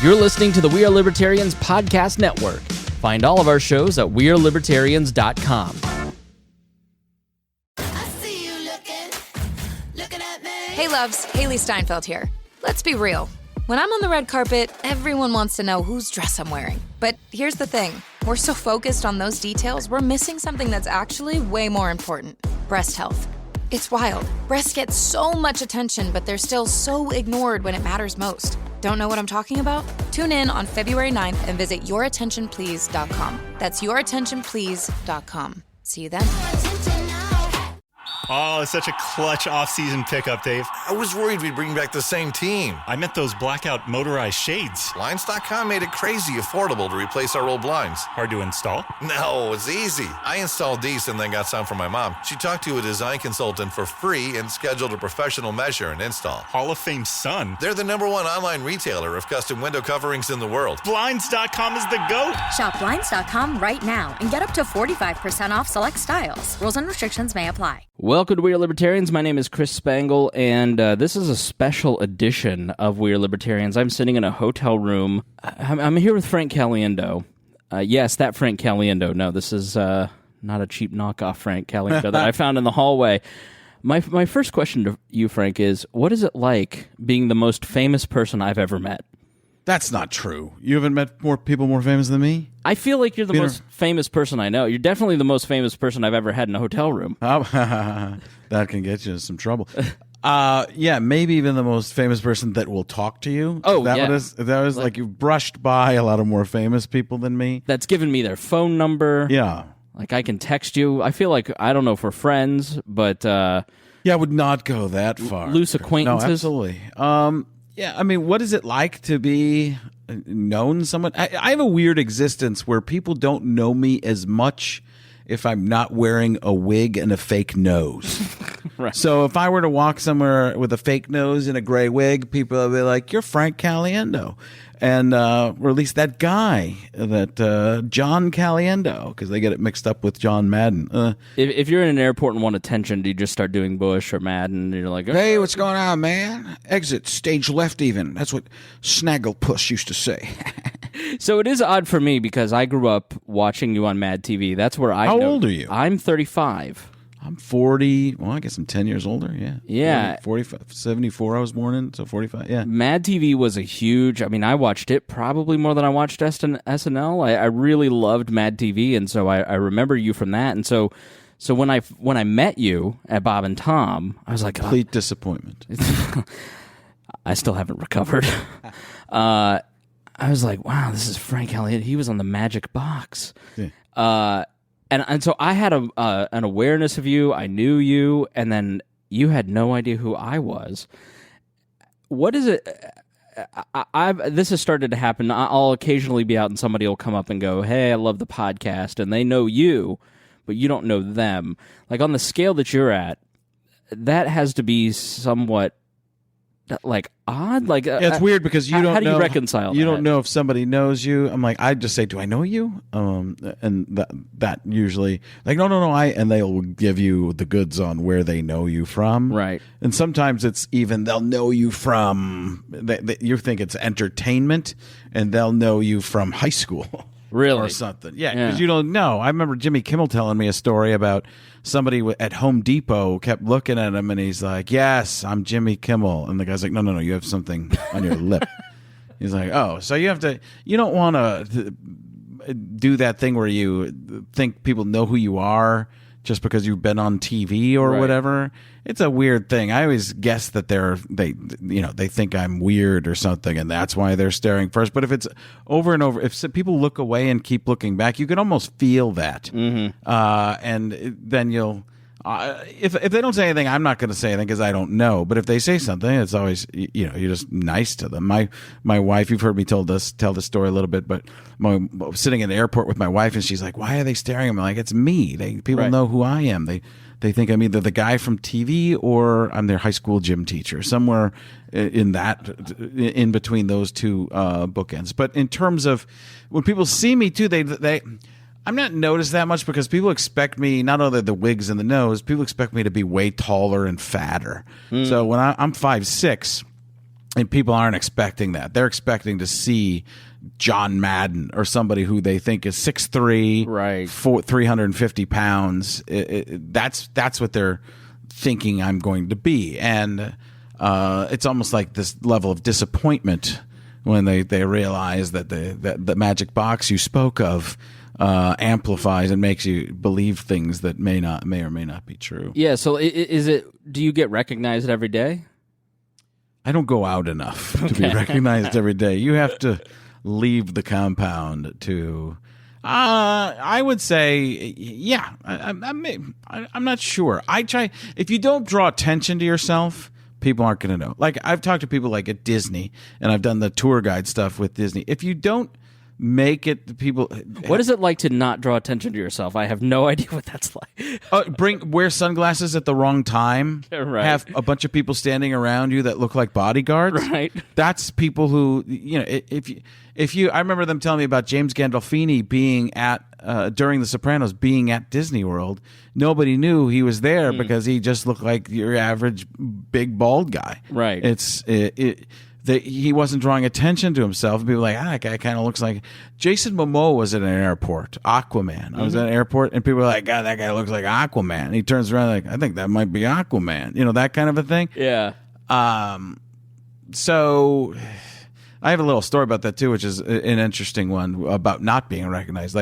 You're listening to the We Are Libertarians Podcast Network. Find all of our shows at wearelibertarians.com. Hey loves, Haley Steinfeld here. Let's be real. When I'm on the red carpet, everyone wants to know whose dress I'm wearing. But here's the thing. We're so focused on those details, we're missing something that's actually way more important. Breast health. It's wild. Breasts get so much attention, but they're still so ignored when it matters most. Don't know what I'm talking about? Tune in on February 9th and visit yourattentionplease.com. That's yourattentionplease.com. See you then. Oh, it's such a clutch off-season pickup, Dave. I was worried we'd bring back the same team. I meant those blackout motorized shades. Blinds.com made it crazy affordable to replace our old blinds. Hard to install? No, it's easy. I installed these and then got some for my mom. She talked to a design consultant for free and scheduled a professional measure and install. Hall of Fame son. They're the #1 online retailer of custom window coverings in the world. Blinds.com is the GOAT. Shop Blinds.com right now and get up to 45% off select styles. Rules and restrictions may apply. Welcome to We Are Libertarians. My name is Chris Spangle, and this is a special edition of We Are Libertarians. I'm sitting in a hotel room. I'm here with Frank Caliendo. Yes, that Frank Caliendo. No, this is not a cheap knockoff Frank Caliendo that I found in the hallway. My first question to you, Frank, is what is it like being the most famous person I've ever met? That's not true. You haven't met more people more famous than me? I feel like you're the most famous person I know. You're definitely the most famous person I've ever had in a hotel room. That can get you in some trouble. Yeah, maybe even the most famous person that will talk to you. Oh, that yeah. That was like you've brushed by a lot of more famous people than me. That's given me their phone number. Yeah. Like I can text you. I feel like, I don't know if we're friends, but... yeah, I would not go that far. Loose acquaintances? No, absolutely. Yeah, I mean, what is it like to be known somewhat? I have a weird existence where people don't know me as much if I'm not wearing a wig and a fake nose. Right. So if I were to walk somewhere with a fake nose and a gray wig, people would be like, "You're Frank Caliendo." And or at least that guy, that John Caliendo, because they get it mixed up with John Madden. If you're in an airport and want attention, do you just start doing Bush or Madden? And you're like, "Hey, what's going on, man? Exit stage left even." That's what Snagglepuss used to say. So it is odd for me because I grew up watching you on Mad TV. That's where I. How old are you? I'm 35. I'm 40. Well, I guess I'm 10 years older. Yeah. Yeah. 45, 74 I was born in, so 45. Yeah. Mad TV was a huge... I mean, I watched it probably more than I watched SNL. I really loved Mad TV, and so I remember you from that. And so when I met you at Bob and Tom, I was like... Complete disappointment. I still haven't recovered. I was like, wow, this is Frank Elliott. He was on the Magic Box. Yeah. And so I had an awareness of you. I knew you, and then you had no idea who I was. What is it? This has started to happen. I'll occasionally be out, and somebody will come up and go, "Hey, I love the podcast," and they know you, but you don't know them. Like on the scale that you're at, that has to be somewhat like odd. Like yeah, it's weird because you don't know. How do you reconcile? You that? don't know if somebody knows you. I'm like, I just say, "Do I know you?" And that usually like, no, and they'll give you the goods on where they know you from. Right. And sometimes it's even they'll know you from. You think it's entertainment, and they'll know you from high school. Really? Or something. Yeah, because you don't know. I remember Jimmy Kimmel telling me a story about somebody at Home Depot kept looking at him, and he's like, "Yes, I'm Jimmy Kimmel." And the guy's like, No, you have something on your lip. He's like, "Oh, so you don't want to do that thing where you think people know who you are just because you've been on TV or whatever." It's a weird thing. I always guess that they think I'm weird or something, and that's why they're staring first. But if it's over and over, if people look away and keep looking back, you can almost feel that. Mm-hmm. And then you'll, if they don't say anything, I'm not going to say anything because I don't know. But if they say something, it's always you're just nice to them. My wife, you've heard me tell this story a little bit, but sitting in the airport with my wife, and she's like, "Why are they staring at me?" I'm like, "It's me. People know who I am. They think I'm either the guy from TV or I'm their high school gym teacher, somewhere in between those two bookends." But in terms of when people see me too, I'm not noticed that much because people expect me, not only the wigs and the nose, people expect me to be way taller and fatter. So when I'm 5'6", And people aren't expecting that. They're expecting to see John Madden or somebody who they think is 6'3", right, 350 pounds. That's what they're thinking I'm going to be. And it's almost like this level of disappointment when they realize that the magic box you spoke of amplifies and makes you believe things that may or may not be true. Yeah, so is it, do you get recognized every day? I don't go out enough to be recognized every day. You have to leave the compound to. I would say, yeah. I'm not sure. I try. If you don't draw attention to yourself, people aren't going to know. Like I've talked to people like at Disney, and I've done the tour guide stuff with Disney. If you don't make it, people. What is it like to not draw attention to yourself? I have no idea what that's like. Wear sunglasses at the wrong time. Right. Have a bunch of people standing around you that look like bodyguards. Right. That's people who, if you I remember them telling me about James Gandolfini being at during The Sopranos being at Disney World. Nobody knew he was there because he just looked like your average big bald guy. Right. He wasn't drawing attention to himself. And people were like, that guy kind of looks like Jason Momoa was at an airport. Aquaman. I was at an airport, and people were like, God, that guy looks like Aquaman. And he turns around like, I think that might be Aquaman. That kind of a thing. Yeah. So I have a little story about that too, which is an interesting one about not being recognized.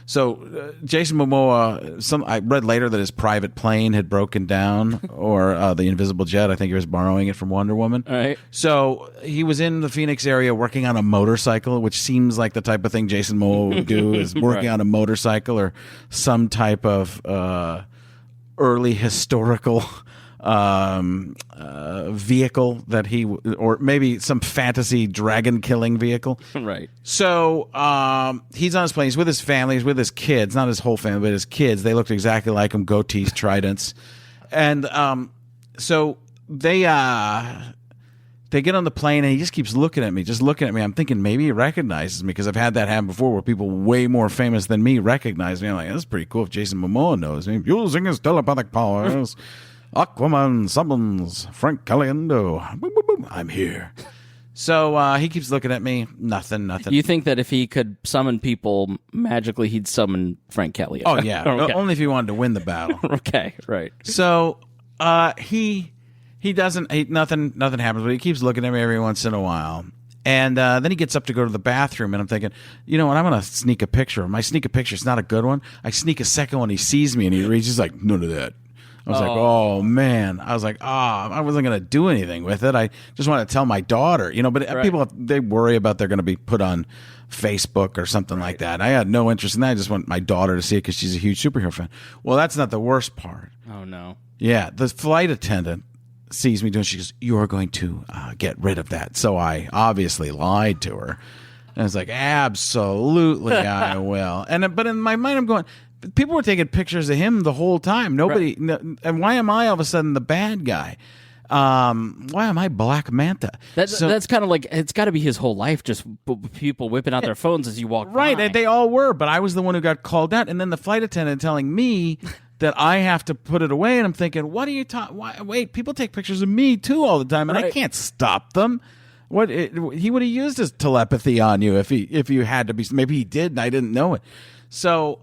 Jason Momoa, I read later that his private plane had broken down, or the Invisible Jet. I think he was borrowing it from Wonder Woman. All right. So he was in the Phoenix area working on a motorcycle, which seems like the type of thing Jason Momoa would do, is working on a motorcycle or some type of early historical vehicle that or maybe some fantasy dragon killing vehicle. Right. So he's on his plane. He's with his family. He's with his kids. Not his whole family, but his kids. They looked exactly like him. Goatees, tridents. And so they get on the plane, and he just keeps looking at me, I'm thinking maybe he recognizes me, because I've had that happen before where people way more famous than me recognize me. I'm like, that's pretty cool if Jason Momoa knows me. Using his telepathic powers. Aquaman summons Frank Caliendo. Boom, boom, boom. I'm here. So he keeps looking at me. Nothing. You think that if he could summon people magically, he'd summon Frank Caliendo? Oh, yeah. Okay. Only if he wanted to win the battle. Okay, right. So he doesn't. Nothing happens, but he keeps looking at me every once in a while. And then he gets up to go to the bathroom, and I'm thinking, you know what? I'm going to sneak a picture of him. I sneak a picture. It's not a good one. I sneak a second one. He sees me, and he's like, none of that. I was like, oh, man. I was like, I wasn't going to do anything with it. I just want to tell my daughter, but right. People, they worry about they're going to be put on Facebook or something like that. I had no interest in that. I just want my daughter to see it because she's a huge superhero fan. Well, that's not the worst part. Oh, no. Yeah, the flight attendant sees me doing. She goes, "You're going to get rid of that." So I obviously lied to her, and I was like, "Absolutely, I will." But in my mind, I'm going, people were taking pictures of him the whole time. Nobody, and why am I all of a sudden the bad guy? Why am I Black Manta? That's kind of like, it's got to be his whole life, just people whipping out their phones as you walk right, by. they all were, but I was the one who got called out, and then the flight attendant telling me that I have to put it away, and I'm thinking, what are you talking? Wait, people take pictures of me too all the time, and I can't stop them. He would have used his telepathy on you if you had to be. Maybe he did, and I didn't know it. So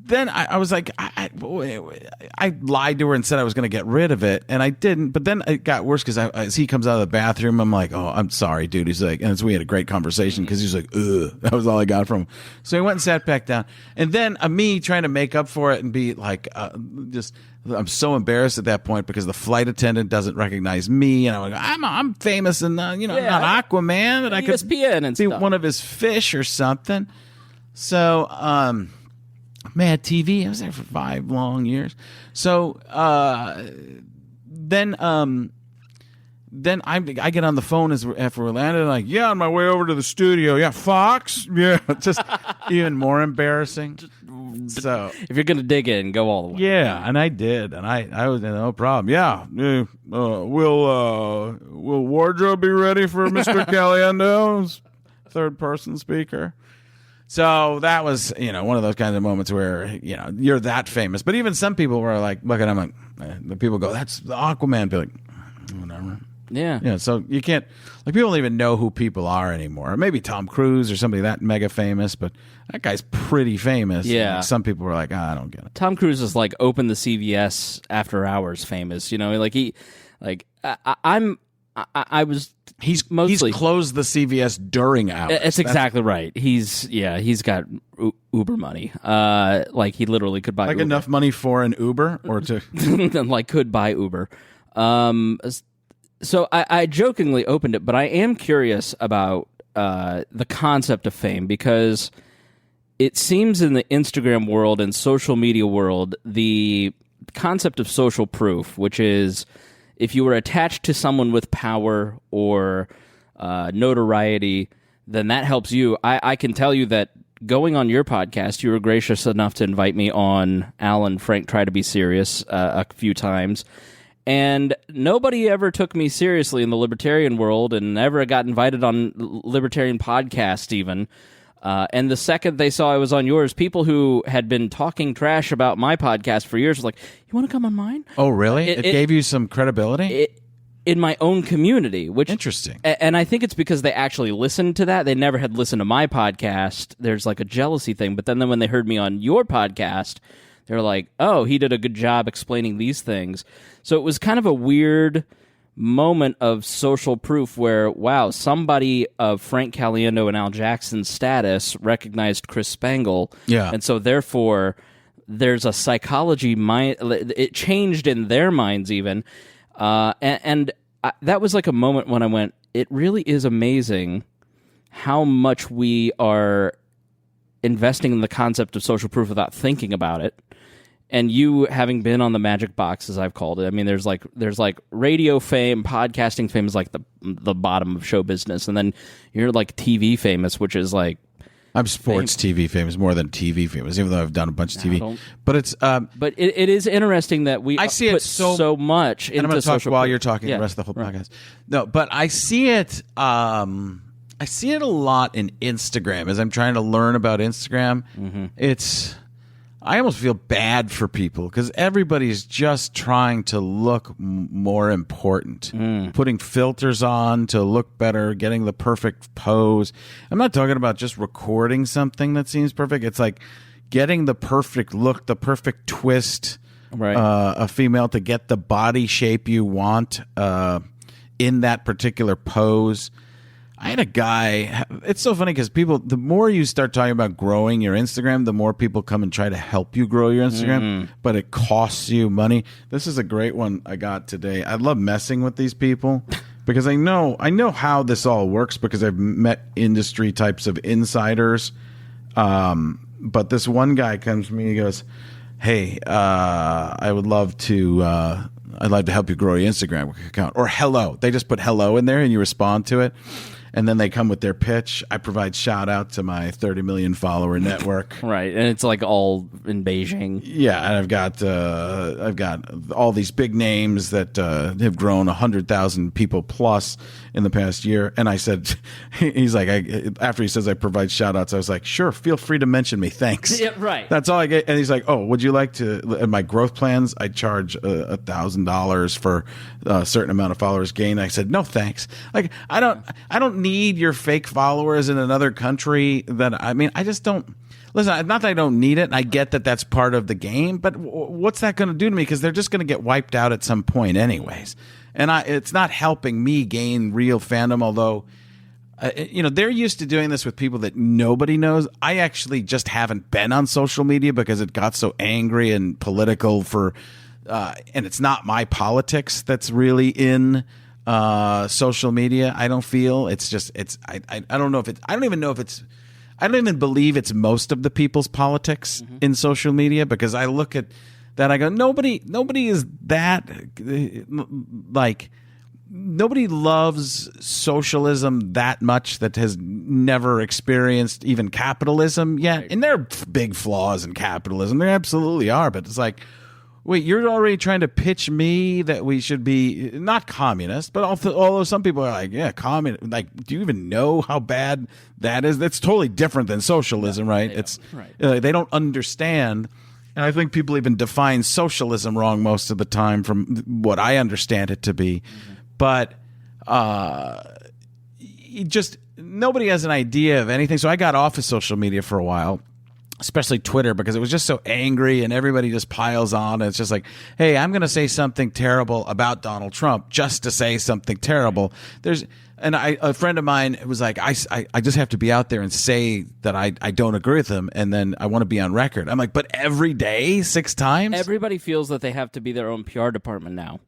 then I was like, I lied to her and said I was going to get rid of it, and I didn't. But then it got worse because as he comes out of the bathroom, I'm like, oh, I'm sorry, dude. He's like, and we had a great conversation because he's like, ugh. That was all I got from him. So he went and sat back down, and then me trying to make up for it and be like, I'm so embarrassed at that point because the flight attendant doesn't recognize me, and I'm famous and I'm not Aquaman, that I could ESPN and be stuff. One of his fish or something. So Mad TV. I was there for 5 long years. So then I get on the phone after we're landed, like, yeah, on my way over to the studio. Yeah, Fox. Yeah, just even more embarrassing. So if you're gonna dig in, go all the way. Yeah, and I did, and I was no problem. Yeah, will wardrobe be ready for Mr. Caliendo's third person speaker? So that was, one of those kinds of moments where, you're that famous. But even some people were like, look at him, like, the people go, that's the Aquaman. Be like, Whatever. Yeah. Yeah, so you can't, like, people don't even know who people are anymore. Maybe Tom Cruise or somebody that mega famous, but that guy's pretty famous. Yeah. Like, some people were like, I don't get it. Tom Cruise is like open the CVS after hours famous. You know, like I was. He's mostly closed the CVS during hours. That's exactly right. He's got Uber money. Like he literally could buy like Uber. enough money for an Uber or to like could buy Uber. So I jokingly opened it, but I am curious about the concept of fame because it seems in the Instagram world and social media world, the concept of social proof, which is if you were attached to someone with power or notoriety, then that helps you. I can tell you that going on your podcast, you were gracious enough to invite me on Alan Frank Try to Be Serious a few times. And nobody ever took me seriously in the libertarian world and never got invited on libertarian podcasts even. And the second they saw I was on yours, people who had been talking trash about my podcast for years were like, you want to come on mine? Oh, really? It gave you some credibility? In my own community, which interesting. And I think it's because they actually listened to that. They never had listened to my podcast. There's like a jealousy thing. But then when they heard me on your podcast, they're like, oh, he did a good job explaining these things. So it was kind of a weird moment of social proof where, wow, somebody of Frank Caliendo and Al Jackson's status recognized Chris Spangle. Yeah. And so therefore, there's a psychology mind. It changed in their minds even. That was like a moment when I went, it really is amazing how much we are investing in the concept of social proof without thinking about it. And you having been on the magic box, as I've called it, I mean, there's like radio fame, podcasting fame is like the bottom of show business, and then you're like TV famous, which is like I'm sports TV famous more than TV famous, even though I've done a bunch of TV. But it's but it is interesting that we I see put it so much into and I'm going to talk social while proof. you're talking Yeah. the rest of the whole podcast. No, but I see it. I see it a lot in Instagram as I'm trying to learn about Instagram. Mm-hmm. I almost feel bad for people because everybody's just trying to look more important, putting filters on to look better, getting the perfect pose. I'm not talking about just recording something that seems perfect. It's like getting the perfect look, the perfect twist, Right. A female to get the body shape you want in that particular pose. I had a guy, it's so funny because people, the more you start talking about growing your Instagram, the more people come and try to help you grow your Instagram, but it costs you money. This is a great one I got today. I love messing with these people because I know how this all works because I've met industry types of insiders. But this one guy comes to me and he goes, hey, I'd like to help you grow your Instagram account. Or hello. They just put hello in there and you respond to it. And then they come with their pitch. I provide shout out to my 30 million follower network. Right, and it's like all in Beijing. Yeah, and I've got all these big names that have grown 100,000 people plus in the past year. And I said, he's like, after he says I provide shout outs, I was like, sure, feel free to mention me. Thanks. Yeah, right. That's all I get. And he's like, oh, would you like to? In my growth plans, I charge $1,000 for a certain amount of followers gained. I said, no, thanks. Like, I don't need your fake followers in another country. I just don't. Listen, not that I don't need it. I get that that's part of the game, but what's that going to do to me? Because they're just going to get wiped out at some point anyways. And it's not helping me gain real fandom, although, they're used to doing this with people that nobody knows. I actually just haven't been on social media because it got so angry and political and it's not my politics that's really in social media. I don't feel I don't know if it's, I don't even know if it's, I don't even believe it's most of the people's politics in social media because I look at that, I go, nobody is that like, nobody loves socialism that much that has never experienced even capitalism yet. And there are big flaws in capitalism. There absolutely are, but it's like, wait, you're already trying to pitch me that we should be not communist, but although some people are like, yeah, communist. Like, do you even know how bad that is? That's totally different than socialism, right? It's right. They don't understand, and I think people even define socialism wrong most of the time, from what I understand it to be. but nobody has an idea of anything. So I got off of social media for a while, especially Twitter, because it was just so angry and everybody just piles on. And it's just like, hey, I'm going to say something terrible about Donald Trump just to say something terrible. A friend of mine was like, I just have to be out there and say that I don't agree with him, and then I want to be on record. I'm like, but every day, 6 times? Everybody feels that they have to be their own PR department now.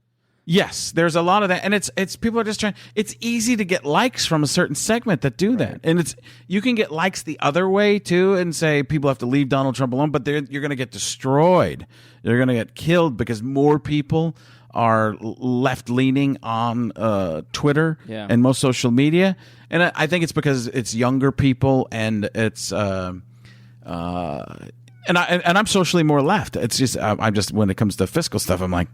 Yes, there's a lot of that, and it's people are just trying. It's easy to get likes from a certain segment that do that, and you can get likes the other way too, and say people have to leave Donald Trump alone, but you're going to get destroyed. You're going to get killed because more people are left leaning on Twitter and most social media, and I think it's because it's younger people, and it's and I'm socially more left. It's just I'm just when it comes to fiscal stuff, I'm like,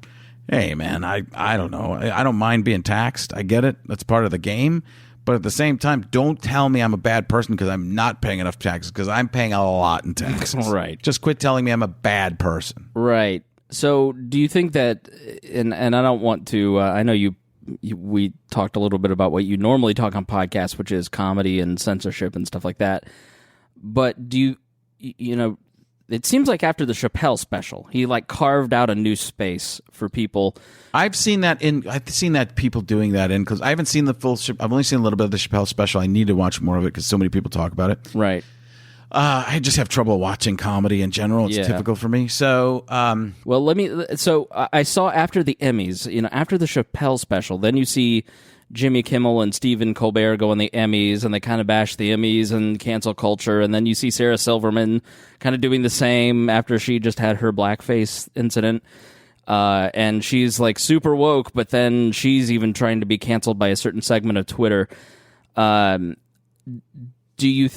hey, man, I don't know. I don't mind being taxed. I get it. That's part of the game. But at the same time, don't tell me I'm a bad person because I'm not paying enough taxes, because I'm paying a lot in taxes. Right. Just quit telling me I'm a bad person. Right. So do you think that, and I don't want to, I know we talked a little bit about what you normally talk on podcasts, which is comedy and censorship and stuff like that. But do you it seems like after the Chappelle special, he like carved out a new space for people. I've seen that people doing that because I haven't seen the full. I've only seen a little bit of the Chappelle special. I need to watch more of it because so many people talk about it. Right. I just have trouble watching comedy in general. It's typical for me. So, well, So I saw after the Emmys, after the Chappelle special, then you see Jimmy Kimmel and Stephen Colbert go on the Emmys, and they kind of bash the Emmys and cancel culture. And then you see Sarah Silverman kind of doing the same after she just had her blackface incident. And she's like super woke, but then she's even trying to be canceled by a certain segment of Twitter. Do you...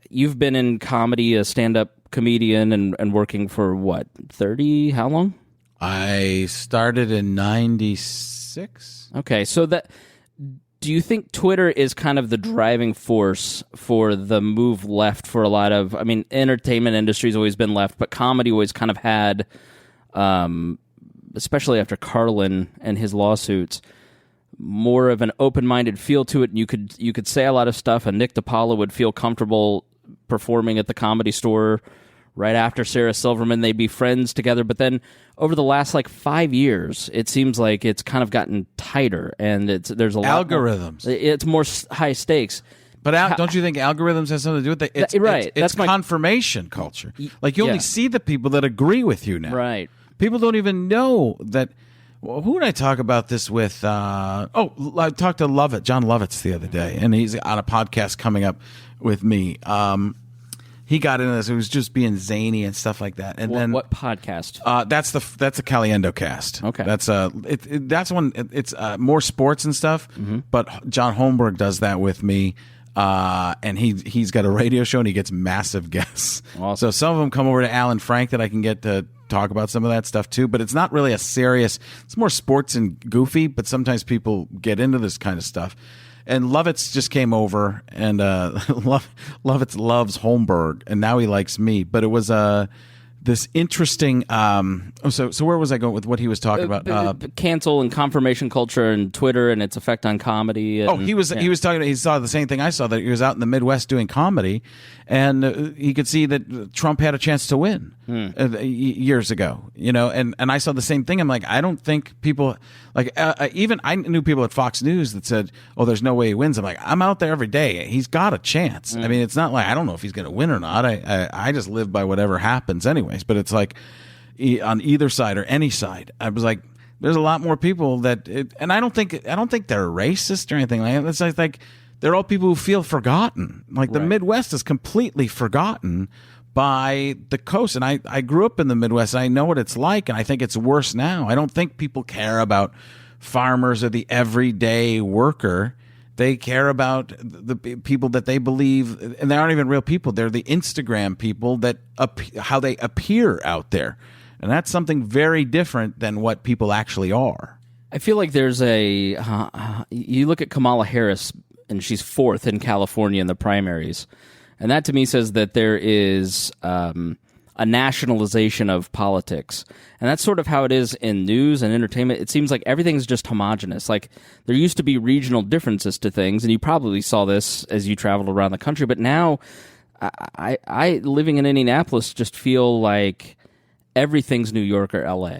You've been in comedy, a stand-up comedian, and working for what, 30? How long? I started in 96. Okay, so do you think Twitter is kind of the driving force for the move left for a lot of, entertainment industry's always been left, but comedy always kind of had, especially after Carlin and his lawsuits, more of an open-minded feel to it, and you could say a lot of stuff, and Nick DiPaolo would feel comfortable performing at the Comedy Store right after Sarah Silverman. They'd be friends together, but then over the last 5 years, it seems like it's kind of gotten tighter, and there's a lot algorithms. It's more high stakes. But don't you think algorithms has something to do with it? Right. It's confirmation culture. You only see the people that agree with you now. Right. People don't even know that. Well, who did I talk about this with? I talked to John Lovitz the other day, and he's on a podcast coming up with me. He got into this. It was just being zany and stuff like that. And then what podcast? That's the Caliendo cast. Okay, that's one. It's more sports and stuff. Mm-hmm. But John Holmberg does that with me. And he's got a radio show, and he gets massive guests. Awesome. So some of them come over to Alan Frank that I can get to talk about some of that stuff too, but it's not really a serious, it's more sports and goofy, but sometimes people get into this kind of stuff. And Lovitz just came over, and Lovitz loves Holmberg, and now he likes me. But it was this interesting. So where was I going with what he was talking about? Cancel and confirmation culture and Twitter and its effect on comedy. And, he was talking. He saw the same thing I saw, that he was out in the Midwest doing comedy, and he could see that Trump had a chance to win years ago. And I saw the same thing. I'm like, I don't think people even I knew people at Fox News that said, "Oh, there's no way he wins." I'm like, I'm out there every day. He's got a chance. It's not like I don't know if he's going to win or not. I just live by whatever happens anyways. But it's like on either side or any side, I was like, there's a lot more people and I don't think they're racist or anything like that. It's like they're all people who feel forgotten. Like the Midwest is completely forgotten by the coast. And I grew up in the Midwest, and I know what it's like, and I think it's worse now. I don't think people care about farmers or the everyday worker. They care about the people that they believe, and they aren't even real people. They're the Instagram people that how they appear out there. And that's something very different than what people actually are. I feel like there's you look at Kamala Harris, and she's 4th in California in the primaries. And that to me says that there is a a nationalization of politics. And that's sort of how it is in news and entertainment. It seems like everything's just homogenous. Like, there used to be regional differences to things, and you probably saw this as you traveled around the country, but now I living in Indianapolis, just feel like everything's New York or LA.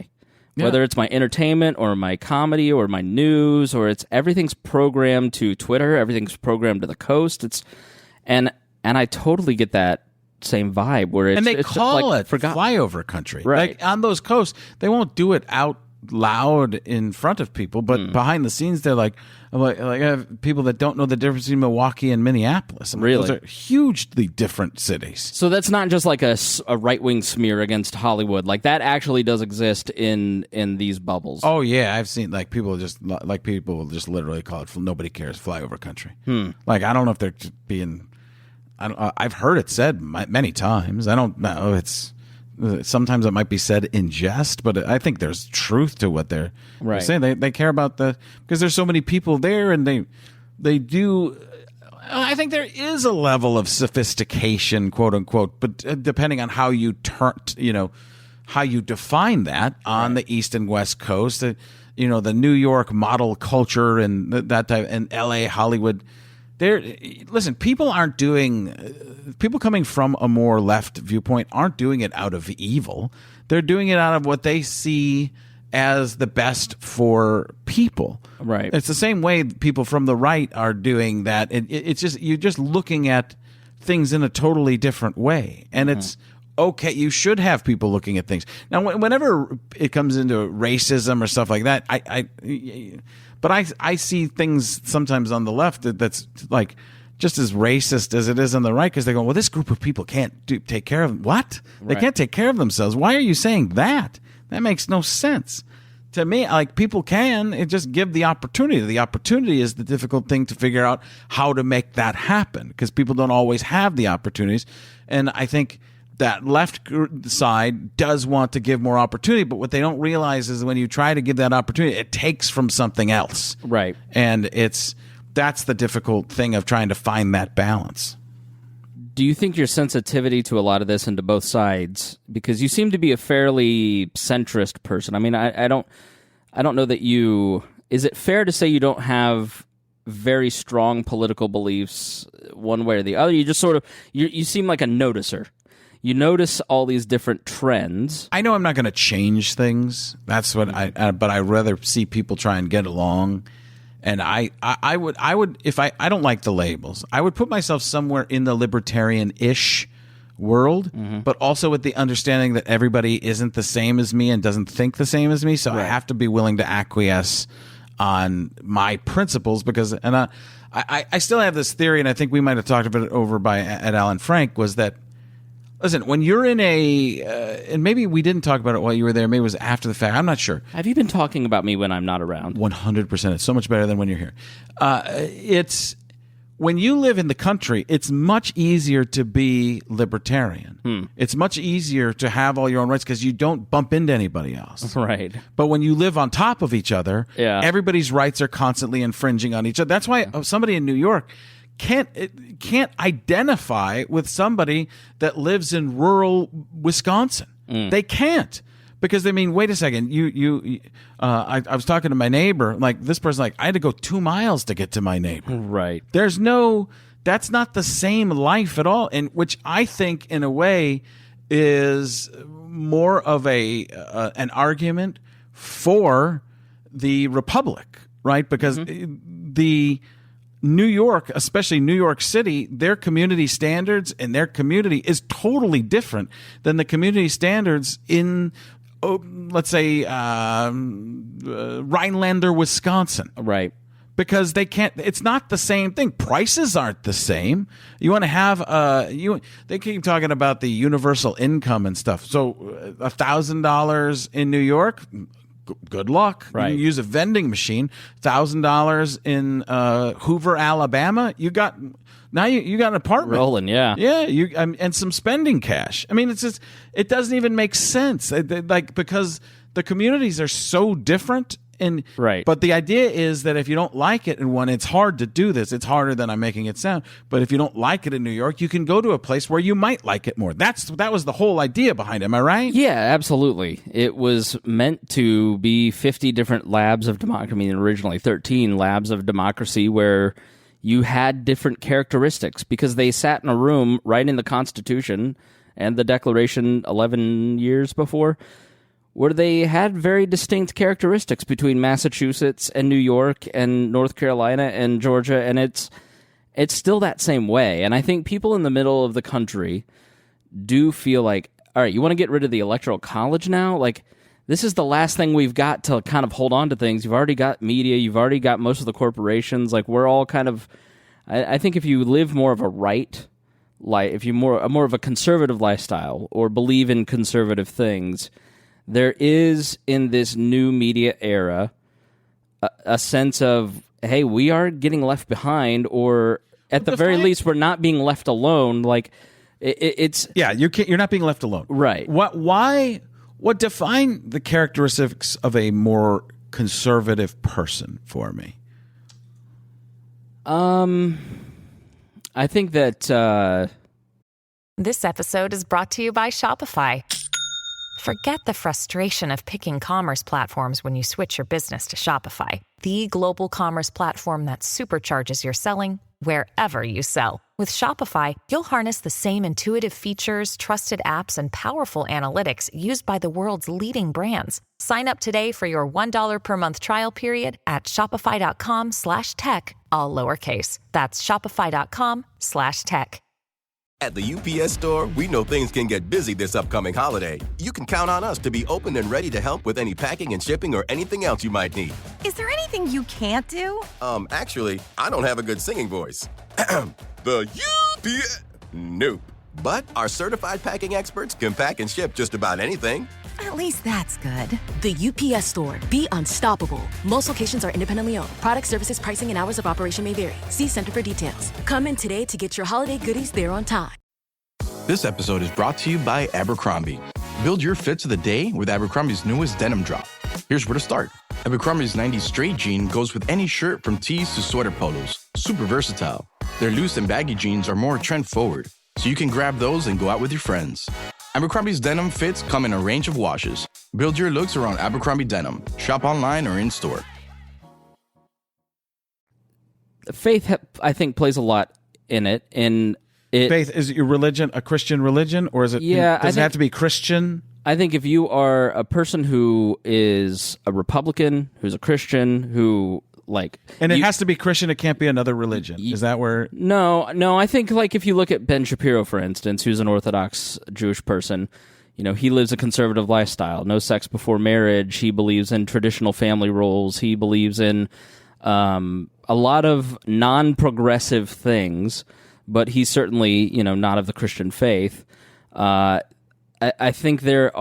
Whether it's my entertainment or my comedy or my news, or everything's programmed to Twitter, everything's programmed to the coast. And I totally get that same vibe where and they it's call like it flyover country. Right. Like on those coasts, they won't do it out loud in front of people, but behind the scenes, they're like I have people that don't know the difference between Milwaukee and Minneapolis. I mean, Really? those are hugely different cities. So that's not just like a right-wing smear against Hollywood. Like, that actually does exist in these bubbles. Oh yeah, I've seen people will just literally call it nobody cares flyover country. Like, I don't know if they're being. I've heard it said many times. I don't know. Sometimes it might be said in jest, but I think there's truth to what they're saying. They care about because there's so many people there, and they do. I think there is a level of sophistication, quote unquote, but depending on how you how you define that on the East and West Coast, the New York model culture and that type, and L.A., Hollywood. Listen, people coming from a more left viewpoint aren't doing it out of evil. They're doing it out of what they see as the best for people. Right. It's the same way people from the right are doing that. It's just, you're just looking at things in a totally different way. And it's okay. You should have people looking at things. Now, whenever it comes into racism or stuff like that, but I see things sometimes on the left that's like just as racist as it is on the right, because they go, well, this group of people can't take care of them. What? They can't take care of themselves. Why are you saying that? That makes no sense. To me, like, people can just give the opportunity. The opportunity is the difficult thing to figure out how to make that happen, because people don't always have the opportunities. And I think that left side does want to give more opportunity, but what they don't realize is when you try to give that opportunity, it takes from something else. Right. And that's the difficult thing of trying to find that balance. Do you think your sensitivity to a lot of this and to both sides, because you seem to be a fairly centrist person? I mean, I don't know that is it fair to say you don't have very strong political beliefs one way or the other? You just sort of, you seem like a noticer. You notice all these different trends. I know I'm not going to change things. That's what but I'd rather see people try and get along. And I would, if I don't like the labels, I would put myself somewhere in the libertarian-ish world, but also with the understanding that everybody isn't the same as me and doesn't think the same as me. So I have to be willing to acquiesce on my principles, because, and I still have this theory, and I think we might have talked about it over at Alan Frank, was that, listen, when you're in and maybe we didn't talk about it while you were there, maybe it was after the fact, I'm not sure. Have you been talking about me when I'm not around? 100%. It's so much better than when you're here. It's when you live in the country, it's much easier to be libertarian. It's much easier to have all your own rights because you don't bump into anybody else. Right. But when you live on top of each other, everybody's rights are constantly infringing on each other. That's why somebody in New York can't identify with somebody that lives in rural Wisconsin. They can't, because they mean, wait a second, I was talking to my neighbor, like this person, like I had to go 2 miles to get to my neighbor. Right. That's not the same life at all, and which I think in a way is more of an argument for the republic, right? Because the New York, especially New York City, their community standards and their community is totally different than the community standards in, let's say, Rhinelander, Wisconsin. Right. Because they can't. It's not the same thing. Prices aren't the same. You want to have they keep talking about the universal income and stuff. So $1,000 in New York. Good luck. Right. You can use a vending machine. $1,000 in Hoover, Alabama. You got an apartment. Rolling, yeah. Yeah, and some spending cash. I mean, it doesn't even make sense. Because the communities are so different, And Right. But the idea is that if you don't like it in one, it's hard to do this. It's harder than I'm making it sound. But if you don't like it in New York, you can go to a place where you might like it more. That was the whole idea behind it. Am I right? Yeah, absolutely. It was meant to be 50 different labs of democracy. I mean, originally 13 labs of democracy where you had different characteristics because they sat in a room writing the Constitution and the Declaration 11 years before, where they had very distinct characteristics between Massachusetts and New York and North Carolina and Georgia, and it's still that same way. And I think people in the middle of the country do feel like, all right, you want to get rid of the Electoral College now? Like, this is the last thing we've got to kind of hold on to things. You've already got media. You've already got most of the corporations. Like, we're all kind of... I think if you live more of a if you more of a conservative lifestyle or believe in conservative things, there is, in this new media era, a sense of, hey, we are getting left behind, or at the very least, we're not being left alone. Like, it's... Yeah, you're not being left alone. Right. What define the characteristics of a more conservative person for me? I think that... This episode is brought to you by Shopify. Forget the frustration of picking commerce platforms when you switch your business to Shopify, the global commerce platform that supercharges your selling wherever you sell. With Shopify, you'll harness the same intuitive features, trusted apps, and powerful analytics used by the world's leading brands. Sign up today for your $1 per month trial period at shopify.com/tech, all lowercase. That's shopify.com/tech. At the UPS Store, we know things can get busy this upcoming holiday. You can count on us to be open and ready to help with any packing and shipping or anything else you might need. Is there anything you can't do? Actually, I don't have a good singing voice. The UPS... Nope. But our certified packing experts can pack and ship just about anything. At least that's good. The UPS Store. Be unstoppable. Most locations are independently owned. Product, services, pricing, and hours of operation may vary. See Center for details. Come in today to get your holiday goodies there on time. This episode is brought to you by Abercrombie. Build your fit to the day with Abercrombie's newest denim drop. Here's where to start. Abercrombie's 90s straight jean goes with any shirt from tees to sweater polos. Super versatile. Their loose and baggy jeans are more trend forward, so you can grab those and go out with your friends. Abercrombie's denim fits come in a range of washes. Build your looks around Abercrombie denim. Shop online or in-store. Faith, I think, plays a lot in it. Faith, is your religion a Christian religion, or is it? Yeah, does it have to be Christian? I think if you are a person who is a Republican, who's a Christian, who and it has to be Christian. It can't be another religion. Is that where? No. I think if you look at Ben Shapiro, for instance, who's an Orthodox Jewish person, he lives a conservative lifestyle. No sex before marriage. He believes in traditional family roles. He believes in a lot of non-progressive things, but he's certainly not of the Christian faith. I think there's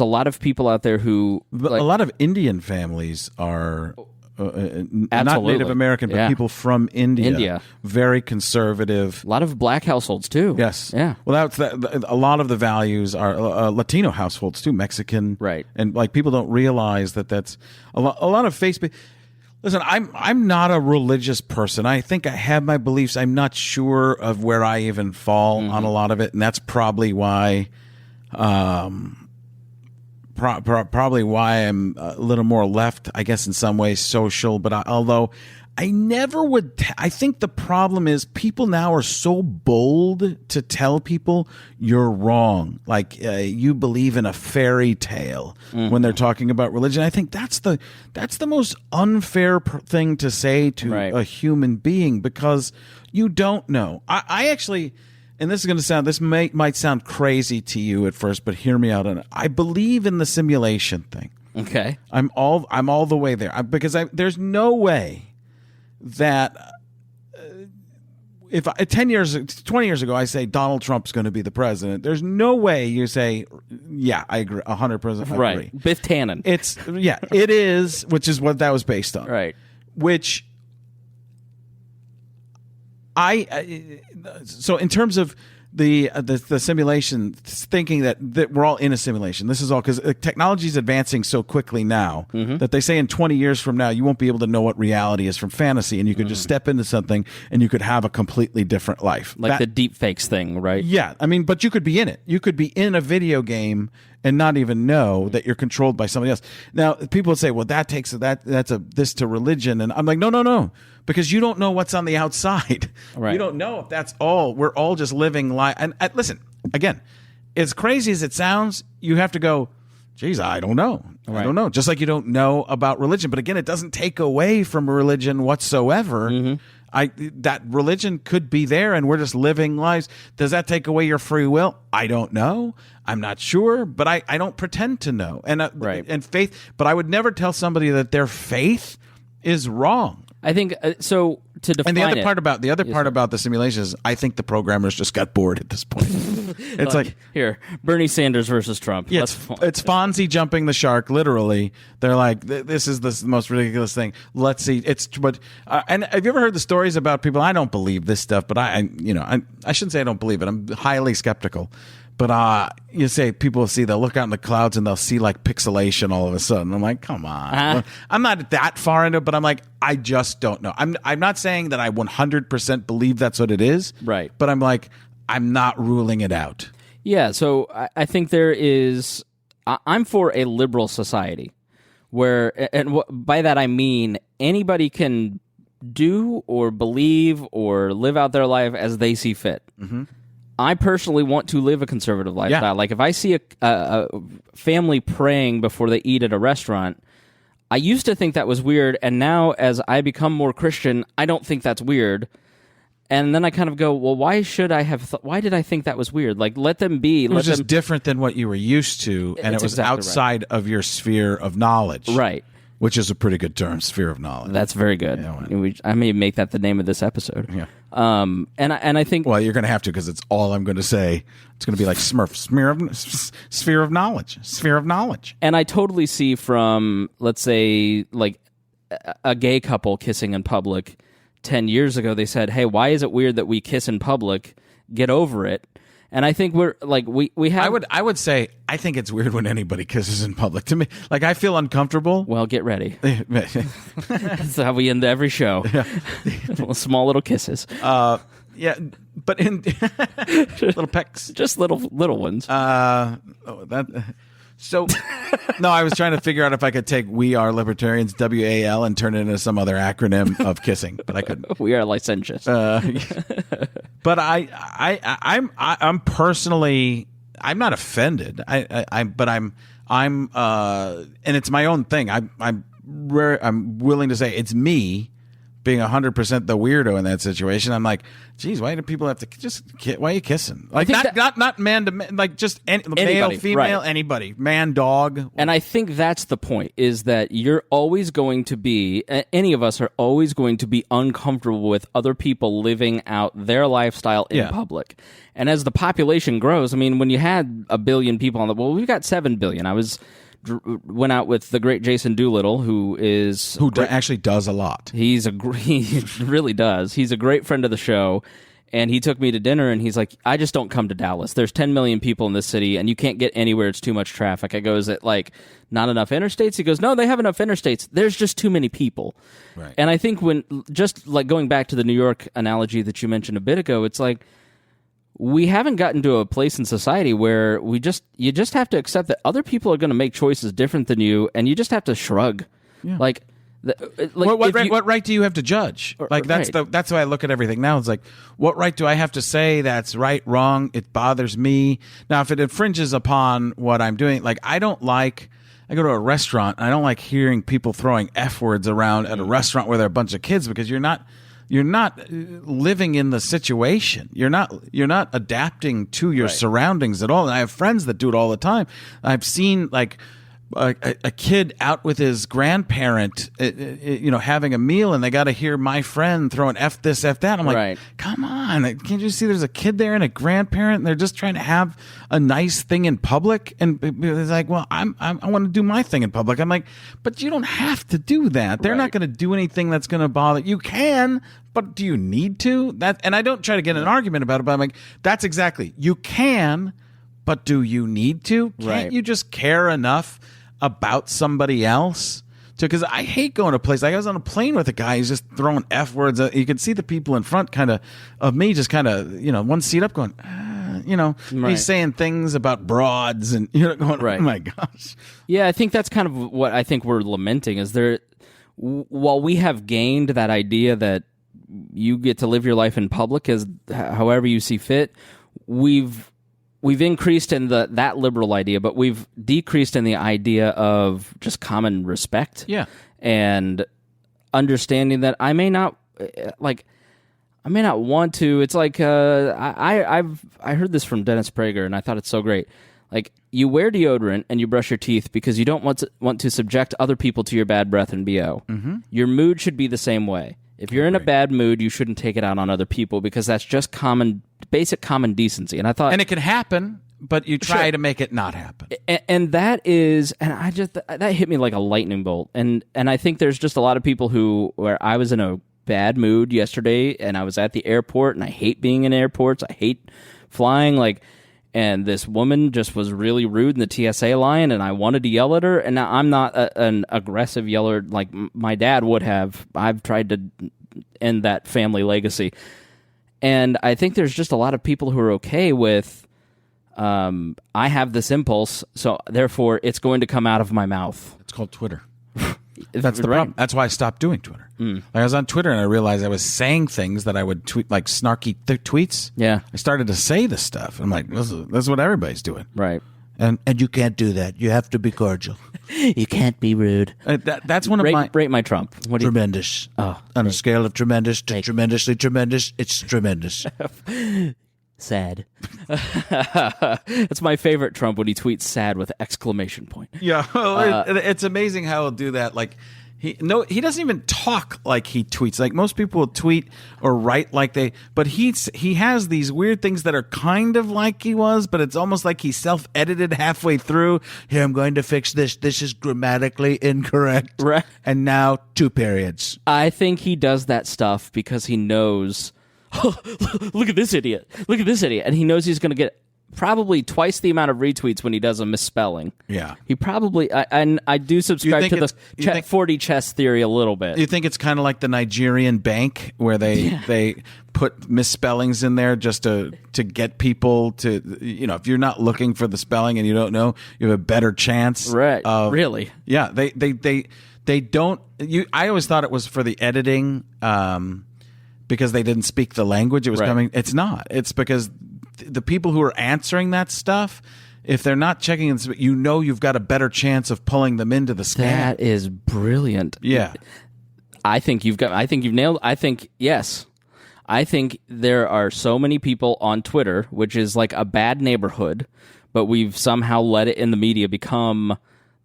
a lot of people out there who... a lot of Indian families are not Native American, but people from India. Very conservative. A lot of black households, too. Yes. Yeah. Well, a lot of the values are Latino households, too, Mexican. Right. And people don't realize that's... A lot of Facebook... Listen, I'm not a religious person. I think I have my beliefs. I'm not sure of where I even fall on a lot of it, and that's probably why... Probably why I'm a little more left, I guess, in some ways, social. But although I never would, I think the problem is people now are so bold to tell people you're wrong. Like you believe in a fairy tale when they're talking about religion. I think that's the most unfair thing to say to a human being, because you don't know. I actually... And this might sound crazy to you at first, but hear me out on it. I believe in the simulation thing. Okay. I'm all the way there because there's no way that if 20 years ago I say Donald Trump's going to be the president, there's no way you say, yeah, I agree, 100% agree. Right. Biff Tannen. It is, which is what that was based on. Right. Which so in terms of the simulation, thinking that we're all in a simulation. This is all because technology is advancing so quickly now that they say in 20 years from now you won't be able to know what reality is from fantasy, and you could just step into something and you could have a completely different life, like the deep fakes thing, right? Yeah, I mean, but you could be in it. You could be in a video game and not even know that you're controlled by somebody else. Now, people would say, "Well, that's this to religion," and I'm like, no, because you don't know what's on the outside. Right. You don't know if that's all. We're all just living life. And listen, again, as crazy as it sounds, you have to go, geez, I don't know. Right. I don't know. Just like you don't know about religion. But again, it doesn't take away from religion whatsoever. That religion could be there and we're just living lives. Does that take away your free will? I don't know. I'm not sure, but I don't pretend to know. And and faith, but I would never tell somebody that their faith is wrong. I think so. To define and the other it, part about the simulation is, I think the programmers just got bored at this point. It's like here, Bernie Sanders versus Trump. Yeah, it's Fonzie jumping the shark. Literally, they're like, this is the most ridiculous thing. Let's see. And have you ever heard the stories about people? I don't believe this stuff, but I shouldn't say I don't believe it. I'm highly skeptical. But you say people they'll look out in the clouds and they'll see like pixelation all of a sudden. I'm like, come on. I'm not that far into it, but I'm like, I just don't know. I'm not saying that I 100% believe that's what it is. Right. But I'm like, I'm not ruling it out. Yeah. So I think there is. I'm for a liberal society where, and by that I mean anybody can do or believe or live out their life as they see fit. Mm-hmm. I personally want to live a conservative lifestyle. Yeah. Like if I see a family praying before they eat at a restaurant, I used to think that was weird, and now as I become more Christian, I don't think that's weird. And then I kind of go, well, why should I have? Why did I think that was weird? Like, let them be. It was just different than what you were used to, and it was exactly outside of your sphere of knowledge. Right. Which is a pretty good term, sphere of knowledge. That's very good. Yeah, I may make that the name of this episode. Yeah. And I think... Well, you're going to have to, because it's all I'm going to say. It's going to be like Smurf, sphere of knowledge. Sphere of knowledge. And I totally see from, let's say, like a gay couple kissing in public 10 years ago, they said, hey, why is it weird that we kiss in public? Get over it. And I think we're like we have. I would say I think it's weird when anybody kisses in public. To me, like I feel uncomfortable. Well, get ready. That's how we end every show. Yeah. Small little kisses. Yeah, but in little pecks, just little ones. So, no, I was trying to figure out if I could take "We Are Libertarians" WAL and turn it into some other acronym of kissing, but I couldn't. We are licentious. But I'm personally, I'm not offended. I'm and it's my own thing. I'm willing to say it's me being 100% the weirdo in that situation. I'm like, geez, why do people have to why are you kissing? Like not man to man, like just male, female, right. Anybody, man, dog. And I think that's the point, is that you're always going to be, any of us are always going to be uncomfortable with other people living out their lifestyle in public. And as the population grows, I mean, when you had 1 billion people we've got 7 billion. I went out with the great Jason Doolittle, who actually does a lot. He really does. He's a great friend of the show, and he took me to dinner, and he's like, I just don't come to Dallas. There's 10 million people in this city, and you can't get anywhere. It's too much traffic. I go, is it like not enough interstates? He goes, no, they have enough interstates. There's just too many people. Right. And I think when, just like going back to the New York analogy that you mentioned a bit ago, it's like, we haven't gotten to a place in society where you just have to accept that other people are going to make choices different than you, and you just have to shrug. Yeah. What right do you have to judge? Like that's the way I look at everything now. It's like, what right do I have to say that's right, wrong? It bothers me. Now, if it infringes upon what I'm doing, like I go to a restaurant and I don't like hearing people throwing F words around at a restaurant where there are a bunch of kids, because you're not living in the situation. You're not adapting to your surroundings at all. And I have friends that do it all the time. I've seen like a kid out with his grandparent, having a meal, and they got to hear my friend throwing F this, F that. I'm like, come on. Can't you see there's a kid there and a grandparent, and they're just trying to have a nice thing in public? And it's like, well, I want to do my thing in public. I'm like, but you don't have to do that. They're not going to do anything that's going to bother. You can, but do you need to? And I don't try to get in an argument about it, but I'm like, that's exactly, you can, but do you need to? Can't you just care enough about somebody else? Because I hate going to a place. Like I was on a plane with a guy who's just throwing F words. You could see the people in front of me just one seat up going, he's saying things about broads and, going, oh my gosh. Yeah, I think that's kind of what I think we're lamenting is while we have gained that idea that you get to live your life in public as however you see fit, we've increased in that liberal idea, but we've decreased in the idea of just common respect. Yeah. And understanding that I may not want to. It's like I heard this from Dennis Prager, and I thought it's so great. Like, you wear deodorant and you brush your teeth because you don't want to subject other people to your bad breath and BO. Mm-hmm. Your mood should be the same way. If you're in a bad mood, you shouldn't take it out on other people because that's just basic common decency. And I thought, and it can happen, but you try to make it not happen. And that hit me like a lightning bolt. And I think there's just a lot of people where I was in a bad mood yesterday, and I was at the airport, and I hate being in airports. I hate flying, and this woman just was really rude in the TSA line, and I wanted to yell at her. And now I'm not an aggressive yeller like my dad would have. I've tried to end that family legacy. And I think there's just a lot of people who are okay with, I have this impulse, so therefore it's going to come out of my mouth. It's called Twitter. That's the problem. That's why I stopped doing Twitter. I was on Twitter and I realized I was saying things that I would tweet, like snarky tweets. Yeah. I started to say this stuff. I'm like, this is what everybody's doing. Right. And you can't do that. You have to be cordial. You can't be rude. That's one of rate my Trump. Tremendous. On a scale of tremendous to tremendously tremendous, it's tremendous. Sad. That's my favorite Trump when he tweets sad with exclamation point. Yeah, it's amazing how he'll do that. Like he doesn't even talk like he tweets. Like most people will tweet or write like but he has these weird things that are kind of like he was, but it's almost like he self-edited halfway through. Here, I'm going to fix this. This is grammatically incorrect. Right. And now 2 periods. I think he does that stuff because he knows, look at this idiot. Look at this idiot. And he knows he's going to get probably twice the amount of retweets when he does a misspelling. Yeah. He probably, and I do subscribe to the 40 chess theory a little bit. You think it's kind of like the Nigerian bank where they put misspellings in there just to get people to, if you're not looking for the spelling and you don't know, you have a better chance. Right. Really? Yeah. They don't, I always thought it was for the editing, because they didn't speak the language it was coming. It's not. It's because the people who are answering that stuff, if they're not checking, you've got a better chance of pulling them into the scam. That is brilliant. Yeah. I think you've nailed. Yes. I think there are so many people on Twitter, which is like a bad neighborhood, but we've somehow let it in the media become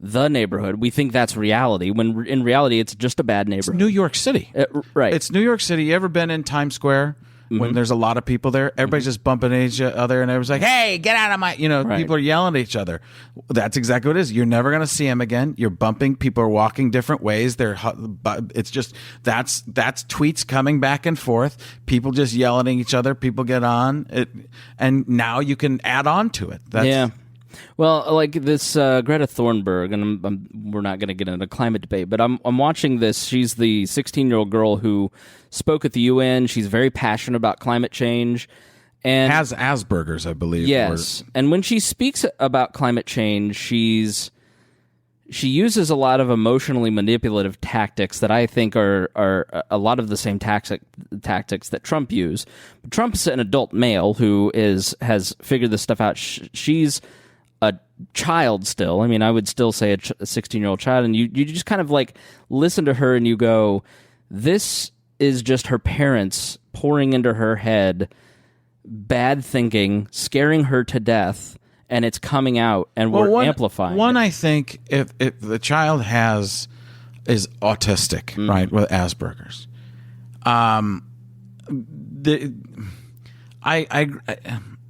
the neighborhood. We think that's reality, when in reality it's just a bad neighborhood. It's New York City. Right. It's New York City. You ever been in Times Square when there's a lot of people there? Everybody's just bumping into each other, and everyone's like, hey, get out of my, people are yelling at each other. That's exactly what it is. You're never going to see them again. You're bumping. People are walking different ways. It's just, that's tweets coming back and forth. People just yelling at each other. People get on it. And now you can add on to it. Yeah. Well, like this Greta Thunberg, and we're not going to get into a climate debate, but I'm watching this. She's the 16-year-old girl who spoke at the UN. She's very passionate about climate change. And has Asperger's, I believe. Yes. And when she speaks about climate change, she uses a lot of emotionally manipulative tactics that I think are a lot of the same tactics that Trump used. But Trump's an adult male who has figured this stuff out. She's a child still. I mean, I would still say a 16-year-old child, and you just kind of like listen to her and you go, this is just her parents pouring into her head bad thinking, scaring her to death, and it's coming out, and we're amplifying one. it. I think if the child is autistic, right, with Asperger's,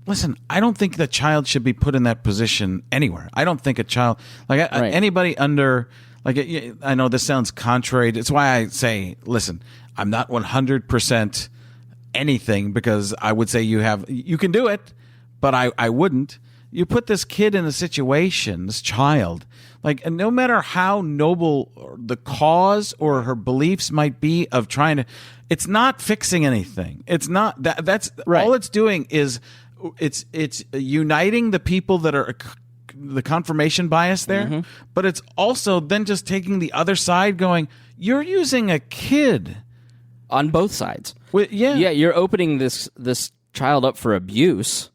listen, I don't think the child should be put in that position anywhere. I don't think a child, anybody under, I know this sounds contrary. It's why I say, listen, I'm not 100% anything, because I would say you can do it, but I wouldn't. You put this kid in a situation, this child, and no matter how noble the cause or her beliefs might be of trying to, it's not fixing anything. It's not that's right. All it's doing is it's uniting the people that are the confirmation bias there, but it's also then just taking the other side, going, you're using a kid on both sides. Well, yeah, you're opening this child up for abuse.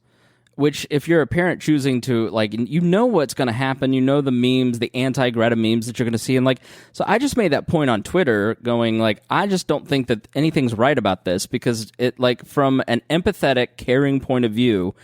Which, if you're a parent choosing to, you know what's going to happen, you know the memes, the anti-Greta memes that you're going to see, and so I just made that point on Twitter, going I just don't think that anything's right about this, because it, from an empathetic, caring point of view,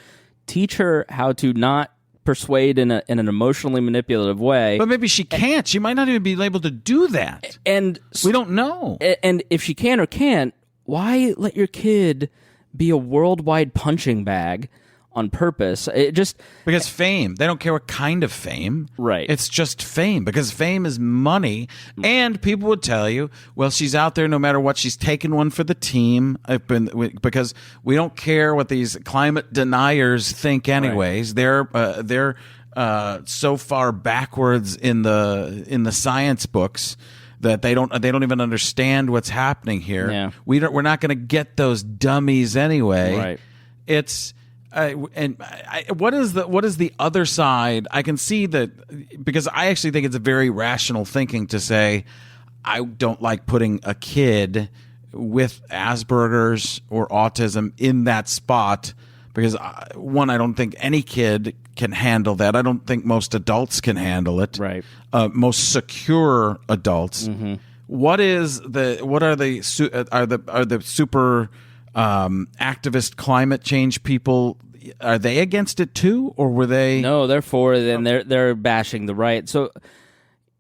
teach her how to not persuade in an emotionally manipulative way. But maybe she can't. She might not even be able to do that, and we don't know. And if she can or can't, why let your kid be a worldwide punching bag on purpose? It just because fame. They don't care what kind of fame. Right. It's just fame, because fame is money. And people would tell you, well, she's out there no matter what. She's taken one for the team, because we don't care what these climate deniers think anyways. Right. They're so far backwards in the science books that they don't even understand what's happening here. Yeah. We're not going to get those dummies anyway. Right. It's what is the other side? I can see that, because I actually think it's a very rational thinking to say, I don't like putting a kid with Asperger's or autism in that spot, because one, I don't think any kid can handle that. I don't think most adults can handle it. Right. Most secure adults. What are the super activist climate change people? Are they against it too, or were they? No, they're for it, and they're bashing the right. So,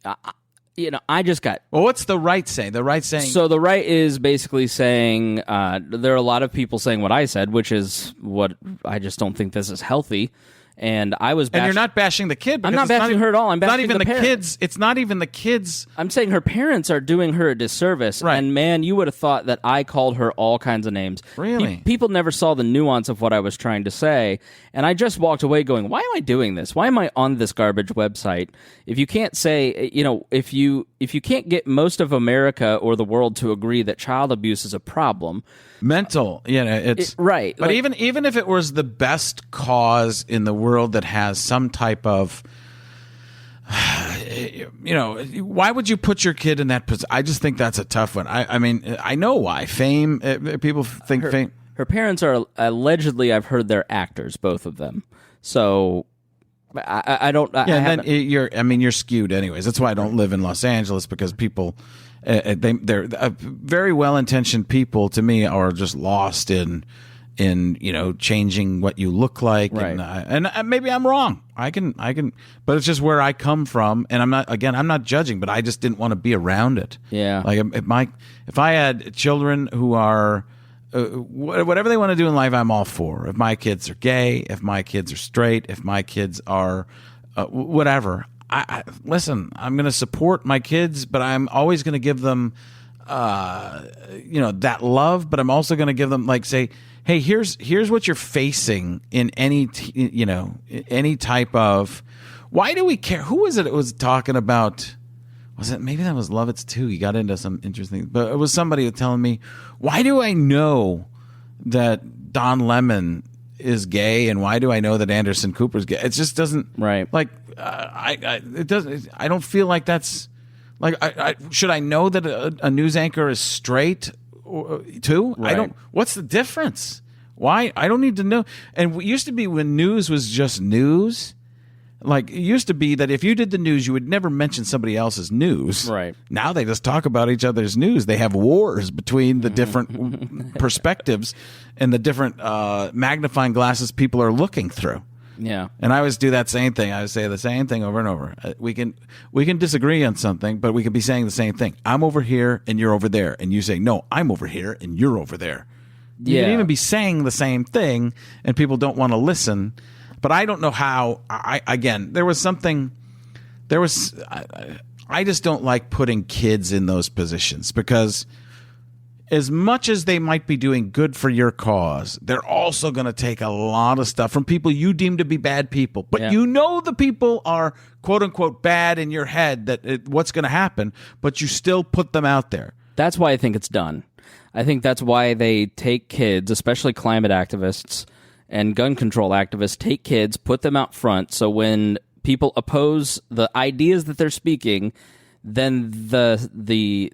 I just got. Well, what's the right saying? The right saying. So the right is basically saying there are a lot of people saying what I said, which is what I just don't think this is healthy. And I was, and you're not bashing the kid. I'm not bashing her at all. I'm bashing not even the kids. It's not even the kids. I'm saying her parents are doing her a disservice. Right. And man, you would have thought that I called her all kinds of names. Really? People never saw the nuance of what I was trying to say. And I just walked away going, why am I doing this? Why am I on this garbage website? If you can't say, if you can't get most of America or the world to agree that child abuse is a problem. Mental, it's right. But even if it was the best cause in the world that has some type of, why would you put your kid in that position? I just think that's a tough one. I mean, I know why. Fame, people think fame. Her parents are allegedly, I've heard, they're actors, both of them. So I don't. And then you're skewed anyways. That's why I don't live in Los Angeles, because people. They're very well-intentioned people, to me, are just lost in changing what you look like, right. and maybe I'm wrong. I can, but it's just where I come from, and I'm not judging, but I just didn't want to be around it. Yeah, if I had children who are whatever they want to do in life, I'm all for. If my kids are gay, if my kids are straight, if my kids are whatever. Listen, I'm going to support my kids, but I'm always going to give them, that love. But I'm also going to give them, say, hey, here's what you're facing in any type of. Why do we care? Who was it? That was talking about. Was it maybe that was Lovitz too? He got into some interesting, but it was somebody telling me, why do I know that Don Lemon is gay, and why do I know that Anderson Cooper's gay? It just doesn't right. It doesn't. I don't feel like that's should I know that a news anchor is straight too? Right. I don't. What's the difference? Why? I don't need to know. And it used to be when news was just news. It used to be that if you did the news, you would never mention somebody else's news. Right. Now they just talk about each other's news. They have wars between the different perspectives and the different magnifying glasses people are looking through. Yeah. And I always do that same thing. I would say the same thing over and over. We can disagree on something, but we can be saying the same thing. I'm over here and you're over there. And you say, no, I'm over here and you're over there. You can even be saying the same thing and people don't want to listen. But I don't know how. I just don't like putting kids in those positions because as much as they might be doing good for your cause, they're also going to take a lot of stuff from people you deem to be bad people. But you know the people are quote unquote bad in your head what's going to happen, but you still put them out there. That's why I think it's done. I think that's why they take kids, especially climate activists and gun control activists, take kids, put them out front, so when people oppose the ideas that they're speaking, then the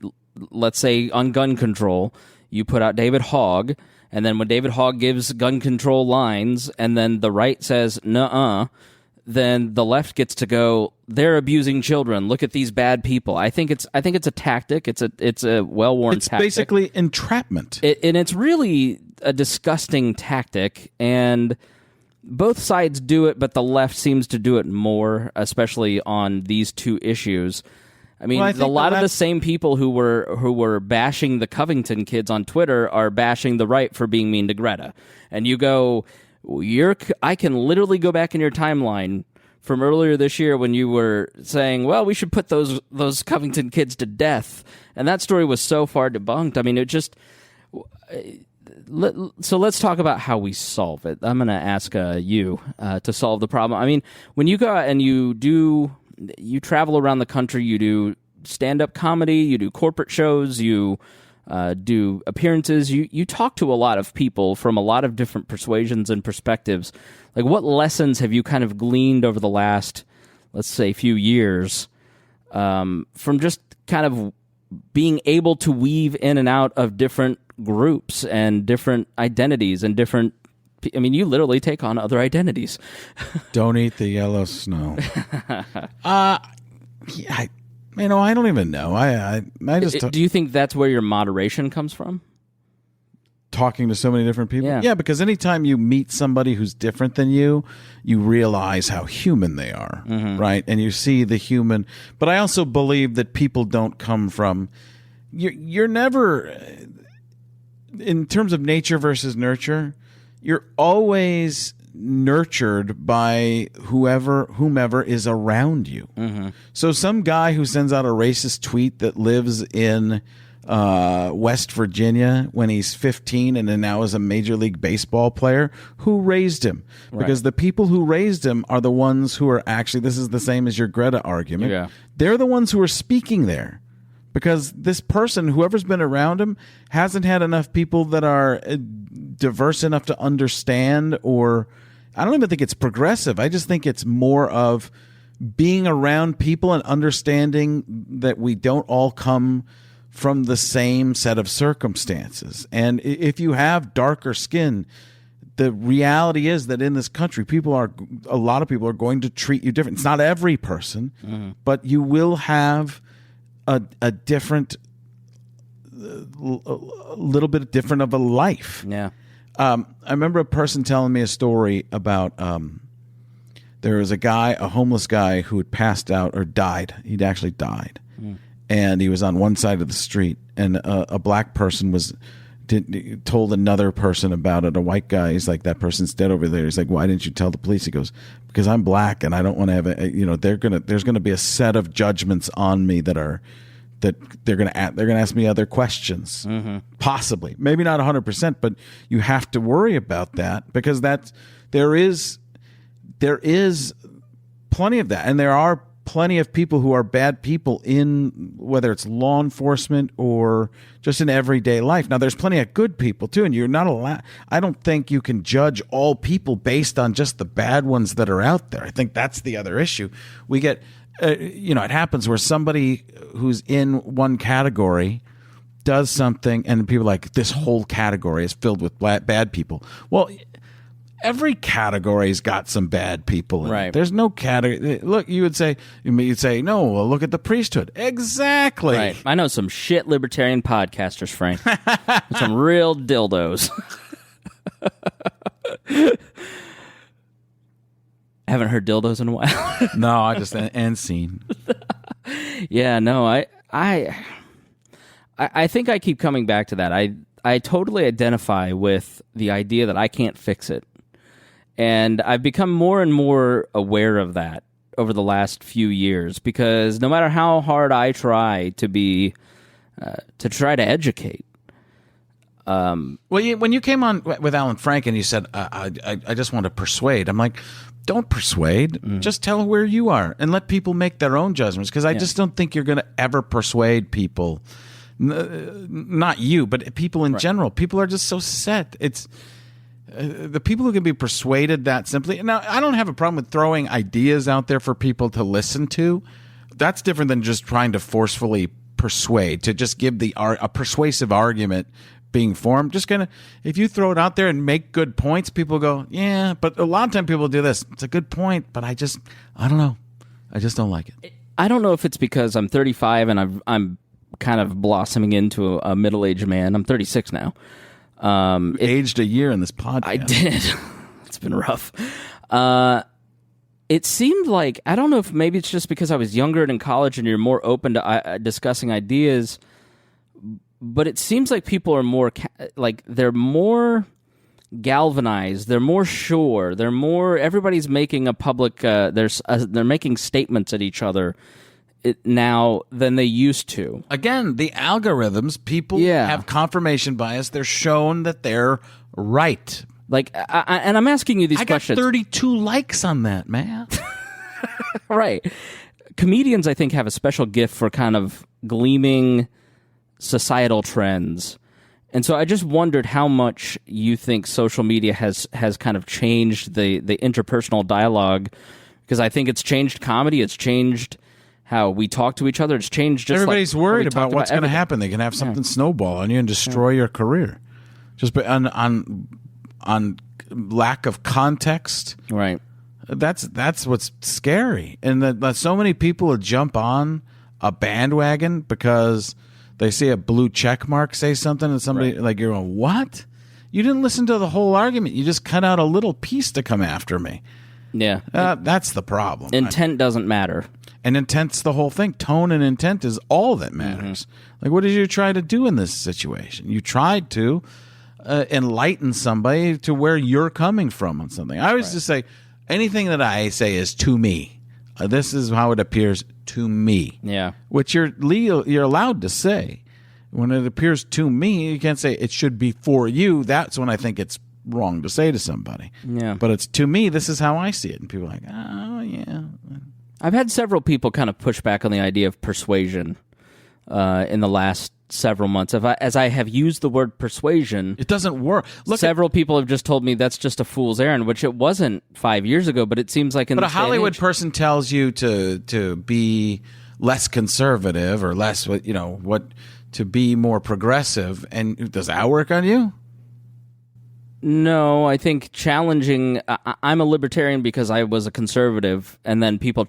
let's say on gun control, you put out David Hogg, and then when David Hogg gives gun control lines, and then the right says nuh-uh, then the left gets to go, they're abusing children. Look at these bad people. I think it's a tactic. It's a well-worn tactic. It's basically entrapment. And it's really a disgusting tactic, and both sides do it, but the left seems to do it more, especially on these two issues. I mean, a lot of the same people who were bashing the Covington kids on Twitter are bashing the right for being mean to Greta. And you go, I can literally go back in your timeline from earlier this year when you were saying, well, we should put those Covington kids to death. And that story was so far debunked. I mean, it just... So let's talk about how we solve it. I'm going to ask you to solve the problem. I mean, when you go out and you travel around the country, you do stand-up comedy, you do corporate shows, you do appearances, you talk to a lot of people from a lot of different persuasions and perspectives. Like, what lessons have you kind of gleaned over the last, let's say, few years from just kind of being able to weave in and out of different groups and different identities and different... I mean, you literally take on other identities. Don't eat the yellow snow. I don't even know. I just... Do you think that's where your moderation comes from? Talking to so many different people? Yeah, because anytime you meet somebody who's different than you realize how human they are, right? And you see the human... But I also believe that people don't come from... You're never... In terms of nature versus nurture, you're always nurtured by whomever is around you. So some guy who sends out a racist tweet that lives in West Virginia when he's 15 and then now is a Major League Baseball player, who raised him? Right. Because the people who raised him are the ones who are actually, this is the same as your Greta argument. Yeah. They're the ones who are speaking there. Because this person, whoever's been around him, hasn't had enough people that are diverse enough to understand, or I don't even think it's progressive. I just think it's more of being around people and understanding that we don't all come from the same set of circumstances. And if you have darker skin, the reality is that in this country, a lot of people are going to treat you different. It's not every person, but you will have a different, a little bit different of a life. Yeah. I remember a person telling me a story about there was a homeless guy who had passed out or died. He'd actually died. And he was on one side of the street, and a black person told another person about it. A white guy, he's like, that person's dead over there. He's like, why didn't you tell the police? He goes, because I'm black and I don't want to have there's gonna be a set of judgments on me that they're gonna ask me other questions, possibly, maybe not 100%, but you have to worry about that because there is plenty of that, and there are plenty of people who are bad people in whether it's law enforcement or just in everyday life. Now, there's plenty of good people too, and you're not allowed. I don't think you can judge all people based on just the bad ones that are out there. I think that's the other issue. We get, it happens where somebody who's in one category does something, and people are like, this whole category is filled with bad people. Well, every category's got some bad people in it. There's no category. Look, you'd say, no, well, look at the priesthood. Exactly. Right. I know some shit libertarian podcasters, Frank. Some real dildos. Haven't heard dildos in a while. No, I just and scene. Yeah, no, I think I keep coming back to that. I totally identify with the idea that I can't fix it. And I've become more and more aware of that over the last few years, because no matter how hard I try to try to educate. Well, when you came on with Alan Frank and you said, I just want to persuade, I'm like, don't persuade. Just tell where you are and let people make their own judgments, because I just don't think you're going to ever persuade people. Not you, but people in general. People are just so set. It's the people who can be persuaded that simply. Now, I don't have a problem with throwing ideas out there for people to listen to. That's different than just trying to forcefully persuade, to just give a persuasive argument being formed. Just kind of, if you throw it out there and make good points, people go, yeah. But a lot of time people do this. It's a good point, but I don't know. I just don't like it. I don't know if it's because I'm 35 and I'm kind of blossoming into a middle-aged man. I'm 36 now. Aged a year in this podcast. I did. It's been rough. It seemed like, I don't know if maybe it's just because I was younger and in college and you're more open to discussing ideas, but it seems like people are more, they're more galvanized, they're more sure, everybody's making a public, they're making statements at each other now than they used to. Again, the algorithms, people have confirmation bias. They're shown that they're right. And I'm asking you these questions. I got 32 likes on that, man. Right. Comedians, I think, have a special gift for kind of gleaming societal trends. And so I just wondered how much you think social media has kind of changed the interpersonal dialogue, because I think it's changed comedy, it's changed how we talk to each other, it's changed just everybody's worried about what's going to happen. They can have something snowball on you and destroy your career. Just on lack of context. Right. That's what's scary. And that so many people will jump on a bandwagon because they see a blue check mark say something and somebody you're going, what? You didn't listen to the whole argument. You just cut out a little piece to come after me. Yeah. That's the problem. Intent doesn't matter. And intent's the whole thing. Tone and intent is all that matters. Like, what did you try to do in this situation? You tried to enlighten somebody to where you're coming from on something. I always just say, anything that I say is to me. This is how it appears to me. Yeah. Which you're allowed to say. When it appears to me, you can't say it should be for you. That's when I think it's wrong to say to somebody. Yeah. But it's to me, this is how I see it. And people are like, oh, yeah. I've had several people kind of push back on the idea of persuasion in the last several months. As I have used the word persuasion, it doesn't work. Several people have just told me that's just a fool's errand, which it wasn't 5 years ago, but it seems like But a Hollywood person tells you to be less conservative or less, to be more progressive, and does that work on you? No, I think challenging. I'm a libertarian because I was a conservative, and then people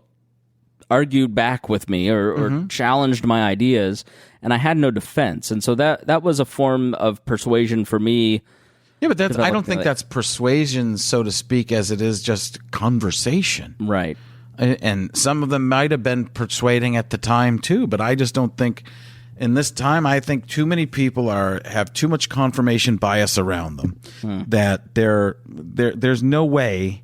argued back with me or challenged my ideas, and I had no defense. And so that was a form of persuasion for me. Yeah, but I don't think that's persuasion, so to speak, as it is just conversation. Right. And some of them might have been persuading at the time too, but I just don't think in this time, I think too many people have too much confirmation bias around them that there's no way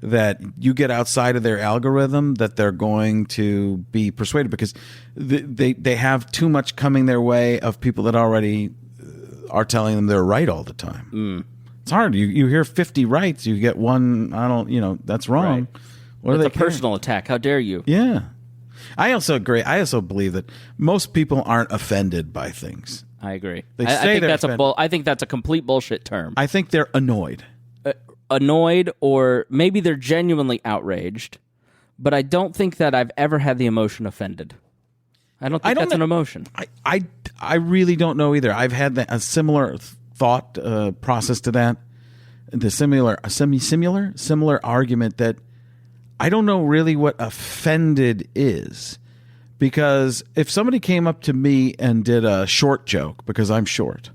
that you get outside of their algorithm that they're going to be persuaded, because they have too much coming their way of people that already are telling them they're right all the time. It's hard. You hear 50 rights, you get one, that's wrong. Right. What it's a personal attack. How dare you? Yeah. I also agree. I also believe that most people aren't offended by things. I agree. I think that's a complete bullshit term. I think they're annoyed. Annoyed, or maybe they're genuinely outraged, but I don't think that I've ever had the emotion offended. I don't think that's an emotion. I really don't know either. I've had a similar thought process to that. The similar argument that I don't know really what offended is, because if somebody came up to me and did a short joke because I'm short,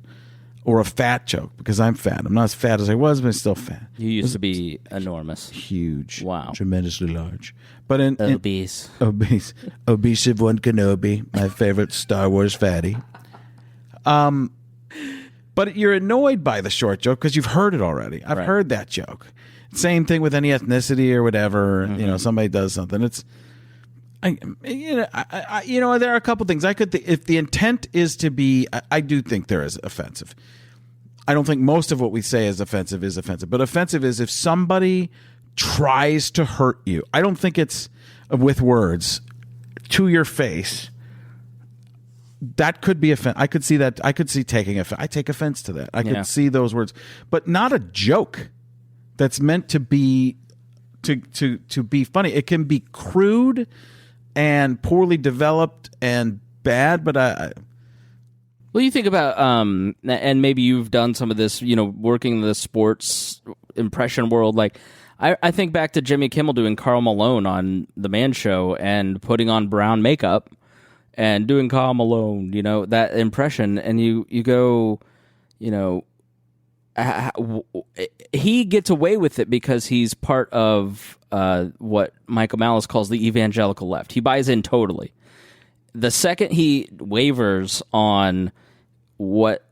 or a fat joke because I'm fat. I'm not as fat as I was, but I'm still fat. You used to be enormous. Huge. Wow. Tremendously large. But in obese. Obese. Obese One Kenobi, my favorite Star Wars fatty. But you're annoyed by the short joke because you've heard it already. I've heard that joke. Same thing with any ethnicity or whatever. You know, somebody does something. It's, there are a couple things I could. If the intent is to be, I do think there is offensive. I don't think most of what we say is offensive, but offensive is if somebody tries to hurt you. I don't think it's with words to your face. That could be offensive. I could see that. I could see taking offense. I take offense to that. I could see those words, but not a joke that's meant to be to be funny. It can be crude and poorly developed and bad, but Well, you think about, and maybe you've done some of this, working in the sports impression world. Like, I think back to Jimmy Kimmel doing Karl Malone on The Man Show and putting on brown makeup and doing Karl Malone, that impression. And you go, he gets away with it because he's part of what Michael Malice calls the evangelical left. He buys in totally. The second he wavers on what,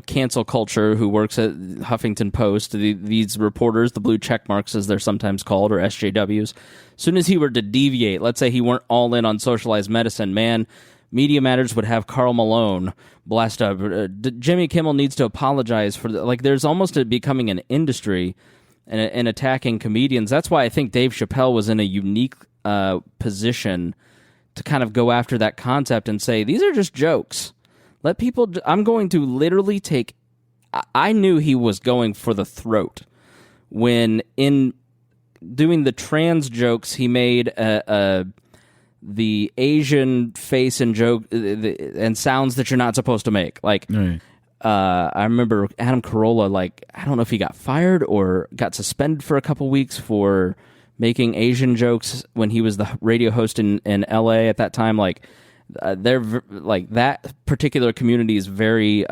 cancel culture, who works at Huffington Post, these reporters, the blue check marks as they're sometimes called, or SJWs, as soon as he were to deviate, let's say he weren't all in on socialized medicine, man, Media Matters would have Karl Malone blast up. Jimmy Kimmel needs to apologize for there's almost becoming an industry and attacking comedians. That's why I think Dave Chappelle was in a unique position to kind of go after that concept and say, these are just jokes. Let people, I'm going to literally take, I knew he was going for the throat when in doing the trans jokes, he made the Asian face and joke and sounds that you're not supposed to make. Like, I remember Adam Carolla, I don't know if he got fired or got suspended for a couple weeks for making Asian jokes when he was the radio host in LA at that time. They're that particular community is very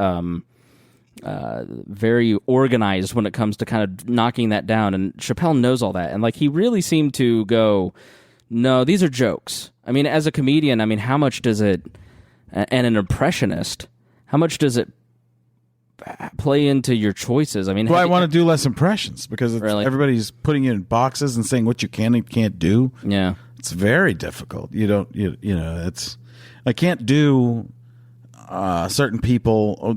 very organized when it comes to kind of knocking that down, and Chappelle knows all that, and he really seemed to go, no, these are jokes. I mean, as a comedian, how much does it, and an impressionist, how much does it play into your choices? I want to do less impressions because everybody's putting you in boxes and saying what you can and can't do. Yeah, it's very difficult. It's, I can't do certain people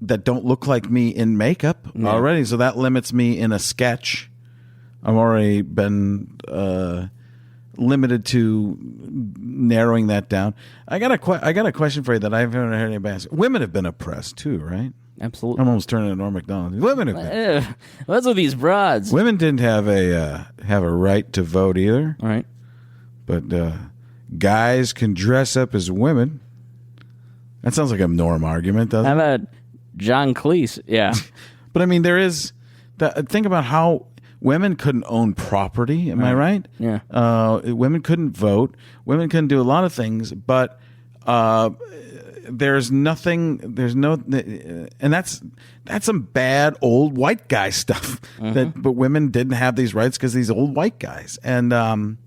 that don't look like me in makeup already, so that limits me in a sketch. I've already been limited to narrowing that down. I got a question for you that I haven't heard anybody ask. Women have been oppressed too, right? Absolutely. I'm almost turning to Norm Macdonald. Women have been. What's with these broads? Women didn't have a right to vote either. Right. But guys can dress up as women. That sounds like a Norm argument, doesn't it? How about John Cleese? Yeah. But there is think about how women couldn't own property. Am I right? Yeah. Women couldn't vote. Women couldn't do a lot of things, but there's nothing. There's no, and that's some bad old white guy stuff. But women didn't have these rights because these old white guys, and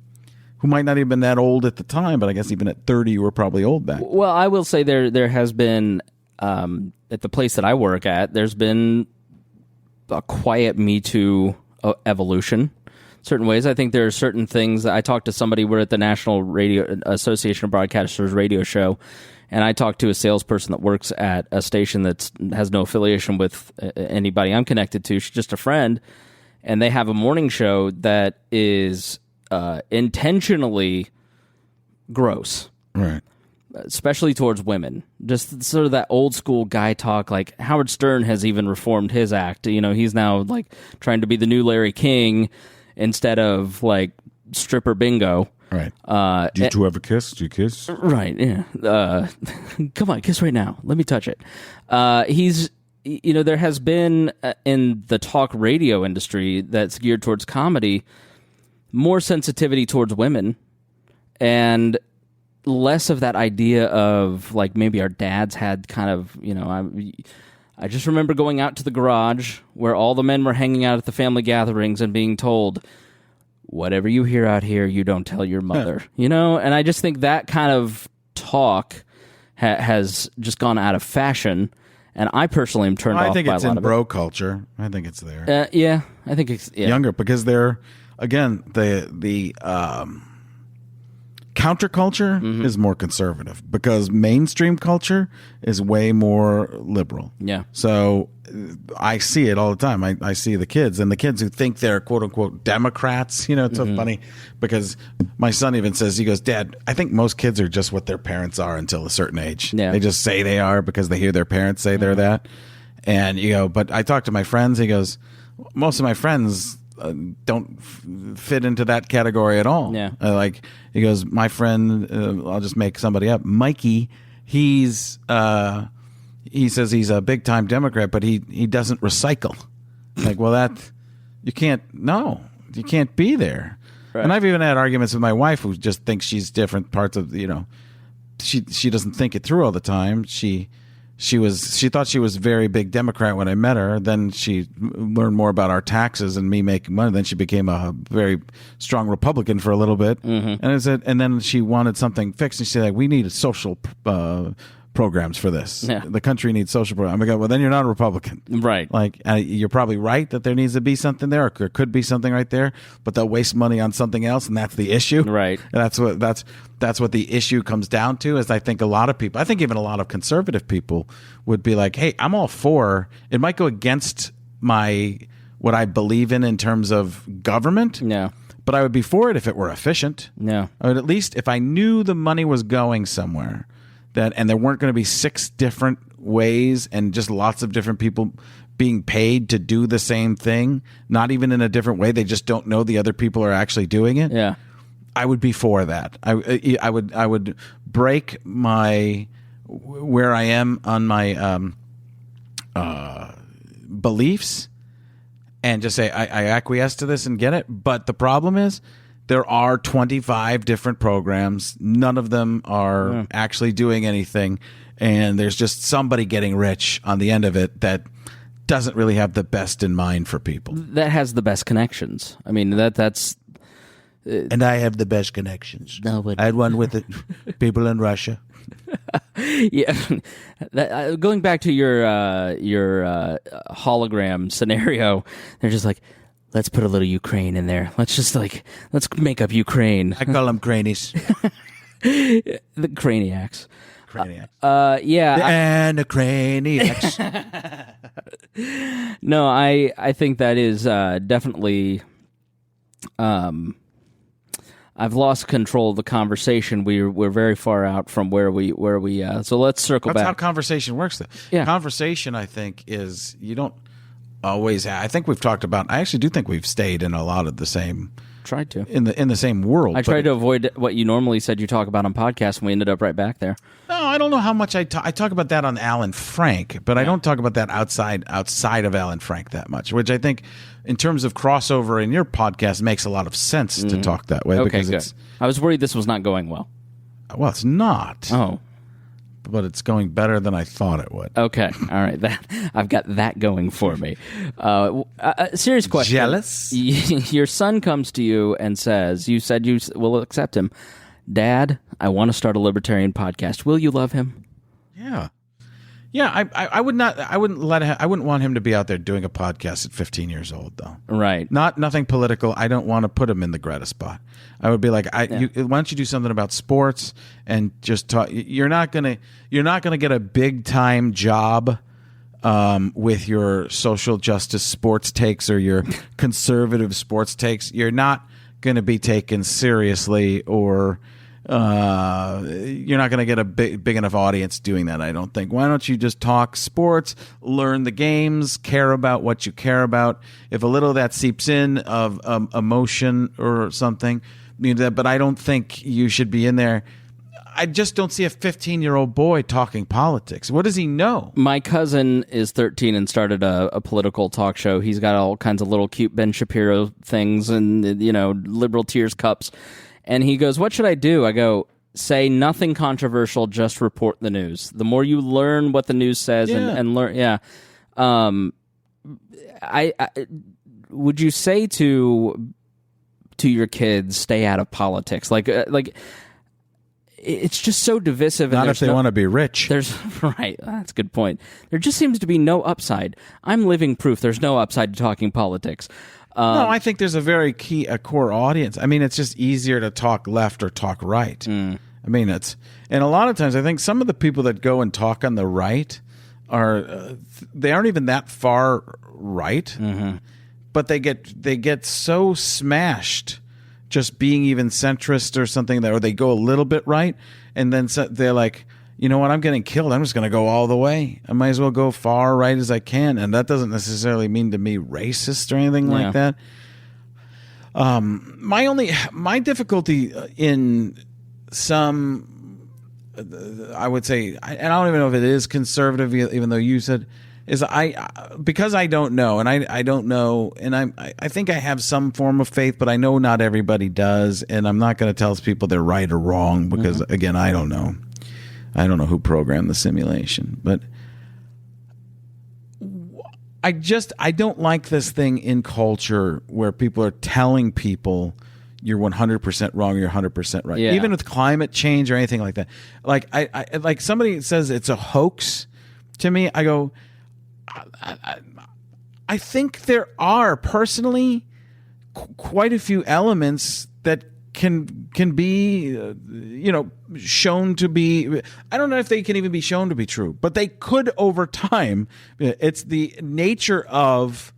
who might not have been that old at the time, but I guess even at 30, you were probably old back. Well, I will say there has been at the place that I work at, there's been a quiet Me Too evolution. Certain ways, I think there are certain things that I talked to somebody. We're at the National Radio Association of Broadcasters radio show, and I talked to a salesperson that works at a station that has no affiliation with anybody I'm connected to. She's just a friend, and they have a morning show that is intentionally gross, right? Especially towards women. Just sort of that old school guy talk. Like Howard Stern has even reformed his act. He's now trying to be the new Larry King instead of stripper bingo. Right. Do you two ever kiss? Do you kiss? Right. Yeah. Come on, kiss right now. Let me touch it. He's. There has been in the talk radio industry that's geared towards comedy more sensitivity towards women, and less of that idea of like maybe our dads had kind of, I just remember going out to the garage where all the men were hanging out at the family gatherings and being told, whatever you hear out here, you don't tell your mother, and I just think that kind of talk has just gone out of fashion. And I personally am turned off by a lot of it. I think it's in bro culture. I think it's there. Yeah, I think it's younger because they're, again, the counterculture is more conservative because mainstream culture is way more liberal. Yeah. So I see it all the time. I see the kids and the kids who think they're quote unquote Democrats. It's so funny because my son even says, he goes, Dad, I think most kids are just what their parents are until a certain age. Yeah. They just say they are because they hear their parents say they're that. And but I talk to my friends. He goes, most of my friends don't fit into that category at all. Yeah. He goes, my friend, I'll just make somebody up, Mikey, he says he's a big time Democrat, but he doesn't recycle. Like, well, you can't be there. Right. And I've even had arguments with my wife who just thinks she's different parts of, she doesn't think it through all the time. She thought she was a very big Democrat when I met her. Then she learned more about our taxes and me making money. Then she became a very strong Republican for a little bit. And then she wanted something fixed. And she said, we need social programs for this. Yeah. The country needs social programs. I go, well, then you're not a Republican. Right. Like, you're probably right that there needs to be something there, or there could be something right there, but they'll waste money on something else, and that's the issue. Right. And that's what the issue comes down to, is I think a lot of people, I think even a lot of conservative people would be like, hey, I'm all for, it might go against what I believe in terms of government. Yeah. But I would be for it if it were efficient. Yeah. I would, at least if I knew the money was going somewhere, and there weren't going to be 6 different ways and just lots of different people being paid to do the same thing, not even in a different way. They just don't know the other people are actually doing it. Yeah. I would be for that. I would break where I am on my beliefs and just say I acquiesce to this and get it. But the problem is, there are 25 different programs. None of them are actually doing anything. And there's just somebody getting rich on the end of it that doesn't really have the best in mind for people. That has the best connections. I mean, that's... and I have the best connections. No, but I had one with people in Russia. Yeah. Going back to your hologram scenario, they're just like, let's put a little Ukraine in there. Let's make up Ukraine. I call them cranies. The craniacs. Yeah. The craniacs. No, I think that is definitely... I've lost control of the conversation. We're very far out from where we so let's circle back. That's how conversation works, though. Yeah. Conversation, I think, is you don't always have. I think we've talked about. I actually do think we've stayed in a lot of the same. Tried to in the same world. I tried to avoid what you normally said you talk about on podcasts, and we ended up right back there. No, I don't know how much I talk about that on Alan Frank, but I don't talk about that outside of Alan Frank that much. Which I think, in terms of crossover in your podcast, makes a lot of sense to talk that way. Okay, because good. I was worried this was not going well. Well, it's not. Oh. But it's going better than I thought it would. Okay, all right. I've got that going for me. Serious question. Jealous? Your son comes to you and says, you said you will accept him. Dad, I want to start a libertarian podcast. Will you love him? Yeah. Yeah, I would not. I wouldn't let him. I wouldn't want him to be out there doing a podcast at 15 years old, though. Right. Nothing political. I don't want to put him in the Greta spot. I would be like, why don't you do something about sports and just talk? You're not gonna get a big time job with your social justice sports takes or your conservative sports takes. You're not going to be taken seriously, or you're not going to get a big enough audience doing that, I don't think. Why don't you just talk sports, learn the games, care about what you care about? If a little of that seeps in of emotion or something, but I don't think you should be in there. I just don't see a 15-year-old boy talking politics. What does he know? My cousin is 13 and started a political talk show. He's got all kinds of little cute Ben Shapiro things and, liberal tears cups. And he goes, what should I do? I go, say nothing controversial, just report the news. The more you learn what the news says and learn, I would you say to your kids, stay out of politics? Like it's just so divisive. Not if they want to be rich. There's right. That's a good point. There just seems to be no upside. I'm living proof. There's no upside to talking politics. No, I think there's a core audience. I mean, it's just easier to talk left or talk right. I mean, and a lot of times I think some of the people that go and talk on the right they aren't even that far right, but they get so smashed just being even centrist or something or they go a little bit right, and then they're like, you know what, I'm getting killed. I'm just going to go all the way. I might as well go far right as I can. And that doesn't necessarily mean to me racist or anything like that. My difficulty in some, I would say, and I don't even know if it is conservative, even though you said, is because I don't know, and I don't know, and I think I have some form of faith, but I know not everybody does, and I'm not going to tell people they're right or wrong because, again, I don't know. I don't know who programmed the simulation, but I don't like this thing in culture where people are telling people you're 100% wrong, you're 100% right. Yeah. Even with climate change or anything like that. Like I like somebody says it's a hoax to me, I go, I think there are personally quite a few elements that can be shown to be, I don't know if they can even be shown to be true, but they could over time. It's the nature of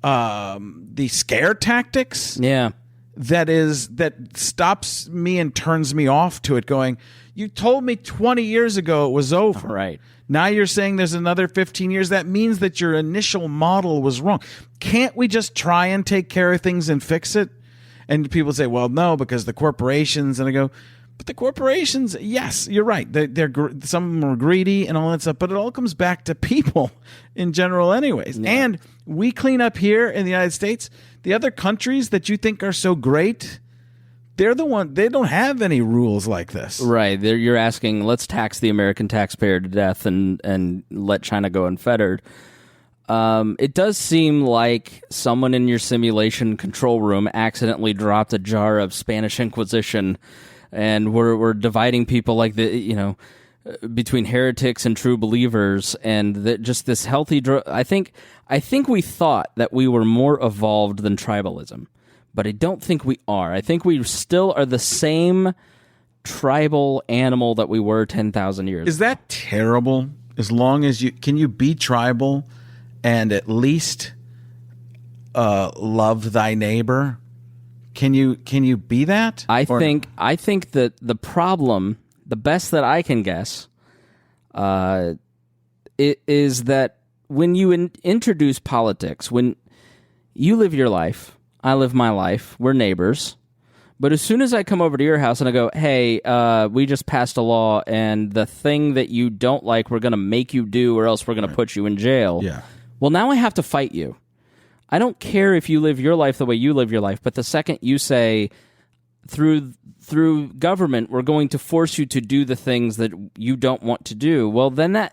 the scare tactics that stops me and turns me off to it, going, you told me 20 years ago it was over. Right. Now you're saying there's another 15 years. That means that your initial model was wrong. Can't we just try and take care of things and fix it? And people say, well, no, because the corporations. And I go, but the corporations, yes, you're right. They're some of them are greedy and all that stuff, but it all comes back to people in general anyways. Yeah. And we clean up here in the United States. The other countries that you think are so great, they're the one, they don't have any rules like this. Right. You're asking, let's tax the American taxpayer to death and let China go unfettered. It does seem like someone in your simulation control room accidentally dropped a jar of Spanish Inquisition, and we're dividing people like between heretics and true believers, and just this healthy. I think we thought that we were more evolved than tribalism, but I don't think we are. I think we still are the same tribal animal that we were 10,000 years ago. Is that terrible? As long as can you be tribal and at least love thy neighbor? Can you be that? I think that the problem, the best that I can guess, it is that when you introduce politics, when you live your life, I live my life, we're neighbors. But as soon as I come over to your house and I go, hey, we just passed a law, and the thing that you don't like, we're going to make you do, or else we're going to put you in jail. Yeah. Well, now I have to fight you. I don't care if you live your life the way you live your life, but the second you say, through government, we're going to force you to do the things that you don't want to do, well, then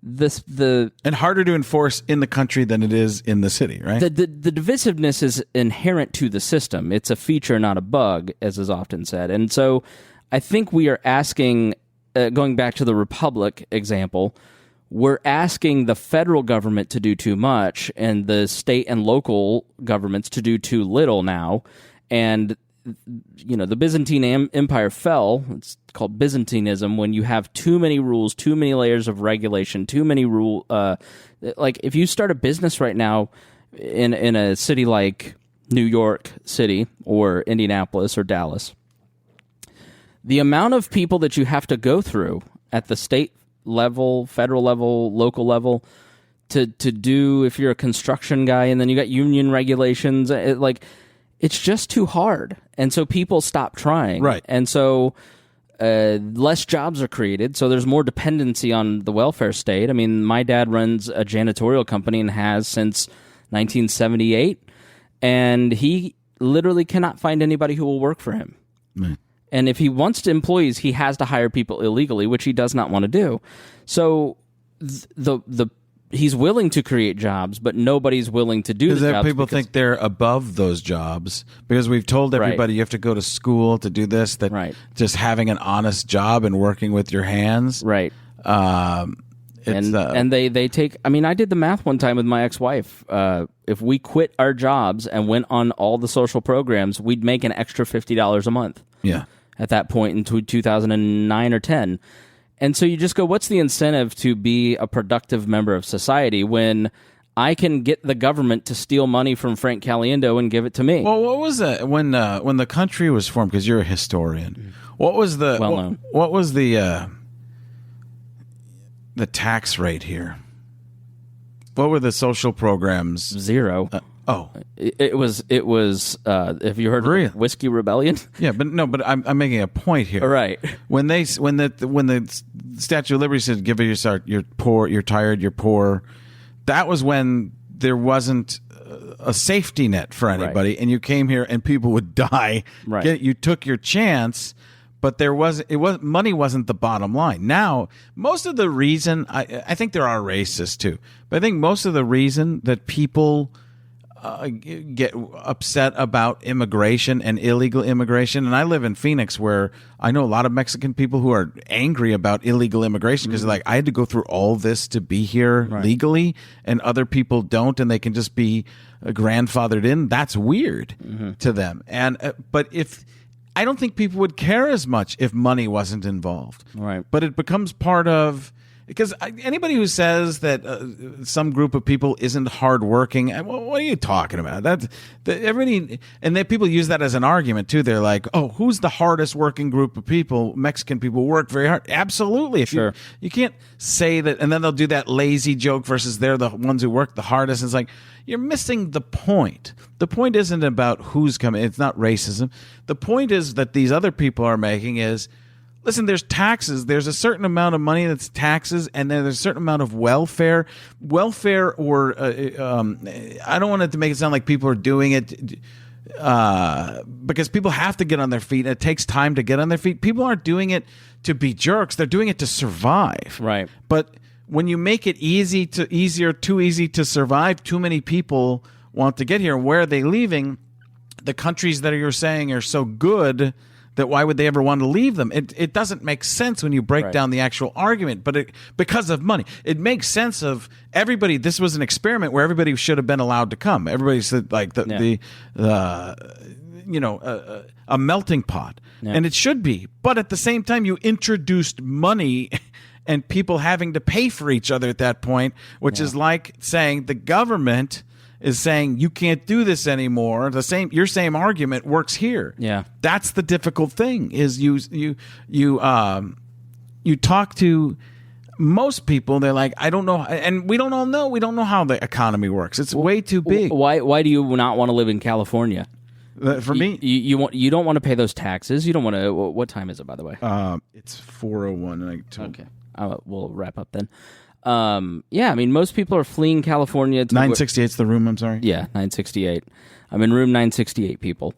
and harder to enforce in the country than it is in the city, right? The divisiveness is inherent to the system. It's a feature, not a bug, as is often said. And so I think we are asking, going back to the Republic example, we're asking the federal government to do too much and the state and local governments to do too little now. And, the Byzantine Empire fell. It's called Byzantinism when you have too many rules, too many layers of regulation, too many like if you start a business right now in a city like New York City or Indianapolis or Dallas, the amount of people that you have to go through at the state level, federal level, local level to do, if you're a construction guy, and then you got union regulations, it's just too hard. And so people stop trying. Right. And so less jobs are created, so there's more dependency on the welfare state. I mean, my dad runs a janitorial company and has since 1978, and he literally cannot find anybody who will work for him. Man. And if he wants to employees, he has to hire people illegally, which he does not want to do. So he's willing to create jobs, but nobody's willing to do the jobs. People think they're above those jobs because we've told everybody you have to go to school to do this, that just having an honest job and working with your hands. Right. And they take, I mean, I did the math one time with my ex-wife. If we quit our jobs and went on all the social programs, we'd make an extra $50 a month. Yeah. At that point in 2009 or 10. And so you just go, what's the incentive to be a productive member of society when I can get the government to steal money from Frank Caliendo and give it to me? Well, what was that when the country was formed? Because you're a historian. What was the what was the tax rate here? What were the social programs? Zero. Oh, it was. Have you heard of Whiskey Rebellion? Yeah, but I'm making a point here. Right. When the Statue of Liberty said, "Give it you're poor, you're tired, you're poor," that was when there wasn't a safety net for anybody, and you came here and people would die. Right. You took your chance. But money wasn't the bottom line. Now, most of the reason I think there are racists too, but I think most of the reason that people get upset about immigration and illegal immigration, and I live in Phoenix where I know a lot of Mexican people who are angry about illegal immigration because they're like, I had to go through all this to be here legally, and other people don't, and they can just be grandfathered in. That's weird to them. And but I don't think people would care as much if money wasn't involved. Right. But it becomes part of, because anybody who says that some group of people isn't hardworking, what are you talking about? Everybody, and then people use that as an argument too. They're like, "Oh, who's the hardest working group of people? Mexican people work very hard." Absolutely. If you can't say that, and then they'll do that lazy joke versus they're the ones who work the hardest. It's like you're missing the point. The point isn't about who's coming. It's not racism. The point is that these other people are making is, listen, there's taxes. There's a certain amount of money that's taxes, and then there's a certain amount of welfare. Welfare, or I don't want it to make it sound like people are doing it because people have to get on their feet. It takes time to get on their feet. People aren't doing it to be jerks. They're doing it to survive. Right. But when you make it too easy to survive, too many people want to get here. Where are they leaving? The countries that you're saying are so good that why would they ever want to leave them? It doesn't make sense when you break down the actual argument, but because of money. It makes sense of everybody. This was an experiment where everybody should have been allowed to come. Everybody said like a melting pot, and it should be. But at the same time, you introduced money and people having to pay for each other at that point, which is like saying the government is saying you can't do this anymore. Your same argument works here. Yeah, that's the difficult thing. Is you talk to most people, they're like, I don't know, and we don't all know. We don't know how the economy works. It's way too big. Why do you not want to live in California? For me, you don't want to pay those taxes. You don't want to. What time is it, by the way? It's 4:01. Okay, we'll wrap up then. I mean, most people are fleeing California. 968's the room, I'm sorry. Yeah, 968. I'm in room 968, people.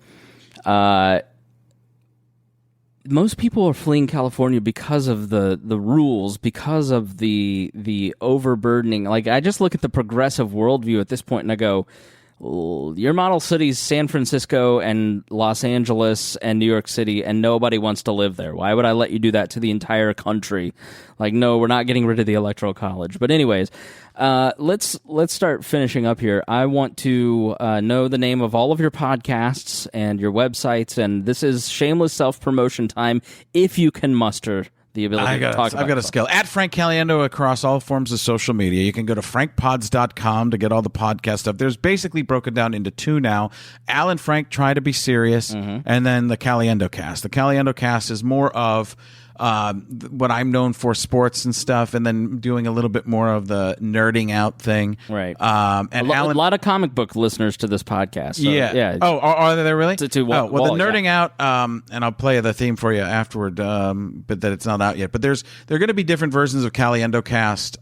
Most people are fleeing California because of the rules, because of the overburdening. Like, I just look at the progressive worldview at this point and I go, your model cities, San Francisco and Los Angeles and New York City, and nobody wants to live there. Why would I let you do that to the entire country? Like, no, we're not getting rid of the Electoral College. But anyways, let's start finishing up here. I want to know the name of all of your podcasts and your websites, and this is shameless self-promotion time if you can muster the ability to talk about I've got a skill. At Frank Caliendo across all forms of social media. You can go to frankpods.com to get all the podcast stuff. There's basically broken down into two now. Al and Frank Try to Be Serious, and then the Caliendo Cast. The Caliendo Cast is more of what I'm known for, sports and stuff, and then doing a little bit more of the nerding out thing. Right. And a lot of comic book listeners to this podcast. So, yeah. Oh, are there really? The nerding out, and I'll play the theme for you afterward, but that it's not out yet. But there are going to be different versions of Caliendo Cast.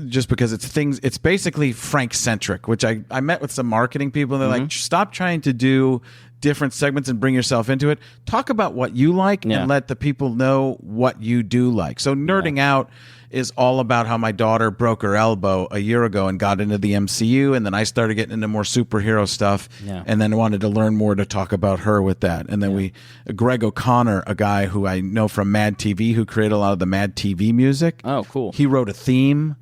Just because it's basically Frank-centric, which I met with some marketing people, and they're like, stop trying to do different segments and bring yourself into it. Talk about what you like and let the people know what you do like. So Nerding Out is all about how my daughter broke her elbow a year ago and got into the MCU, and then I started getting into more superhero stuff, and then wanted to learn more to talk about her with that. And then Greg O'Connor, a guy who I know from Mad TV, who created a lot of the Mad TV music. Oh, cool. He wrote a theme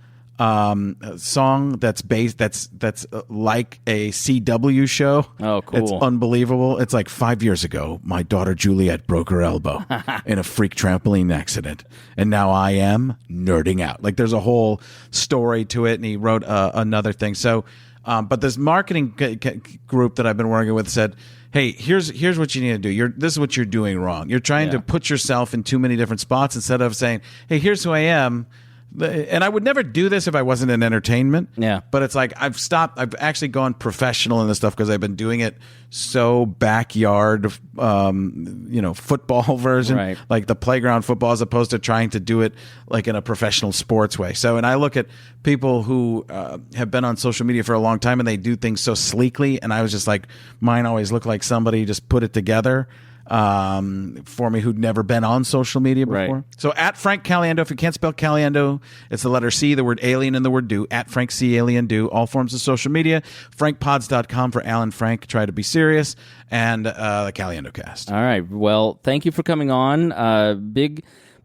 song that's like a CW show. Oh, cool. It's unbelievable. It's like 5 years ago, my daughter Juliet broke her elbow in a freak trampoline accident, and now I am nerding out. Like, there's a whole story to it, and he wrote another thing. So, but this marketing group that I've been working with said, hey, here's what you need to do. This is what you're doing wrong. You're trying to put yourself in too many different spots instead of saying, hey, here's who I am. And I would never do this if I wasn't in entertainment. Yeah. But it's like I've stopped. I've actually gone professional in this stuff because I've been doing it so backyard, football version, Right. like the playground football, as opposed to trying to do it like in a professional sports way. So, and I look at people who have been on social media for a long time and they do things so sleekly. And I was just like, mine always looked like somebody just put it together for me who'd never been on social media before. Right. So at Frank Caliendo, if you can't spell Caliendo, it's the letter C, the word alien, and the word do. At Frank C Alien Do, all forms of social media. FrankPods.com for Alan Frank. Try to be serious. And the Caliendo cast. All right. Well, thank you for coming on.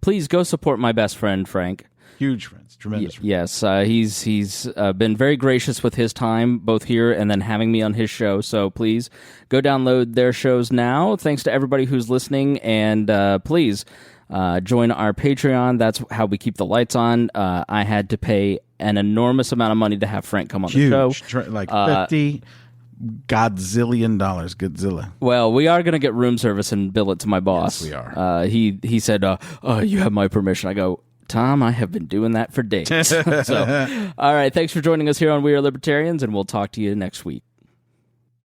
Please go support my best friend, Frank. Huge friends. Tremendous friends. Yes. He's been very gracious with his time, both here and then having me on his show. So please go download their shows now. Thanks to everybody who's listening. And please join our Patreon. That's how we keep the lights on. I had to pay an enormous amount of money to have Frank come on the show. Like $50 Godzilla. Well, we are going to get room service and bill it to my boss. Yes, we are. He said, you have my permission. I go, Tom, I have been doing that for days. So, all right. Thanks for joining us here on We Are Libertarians, and we'll talk to you next week.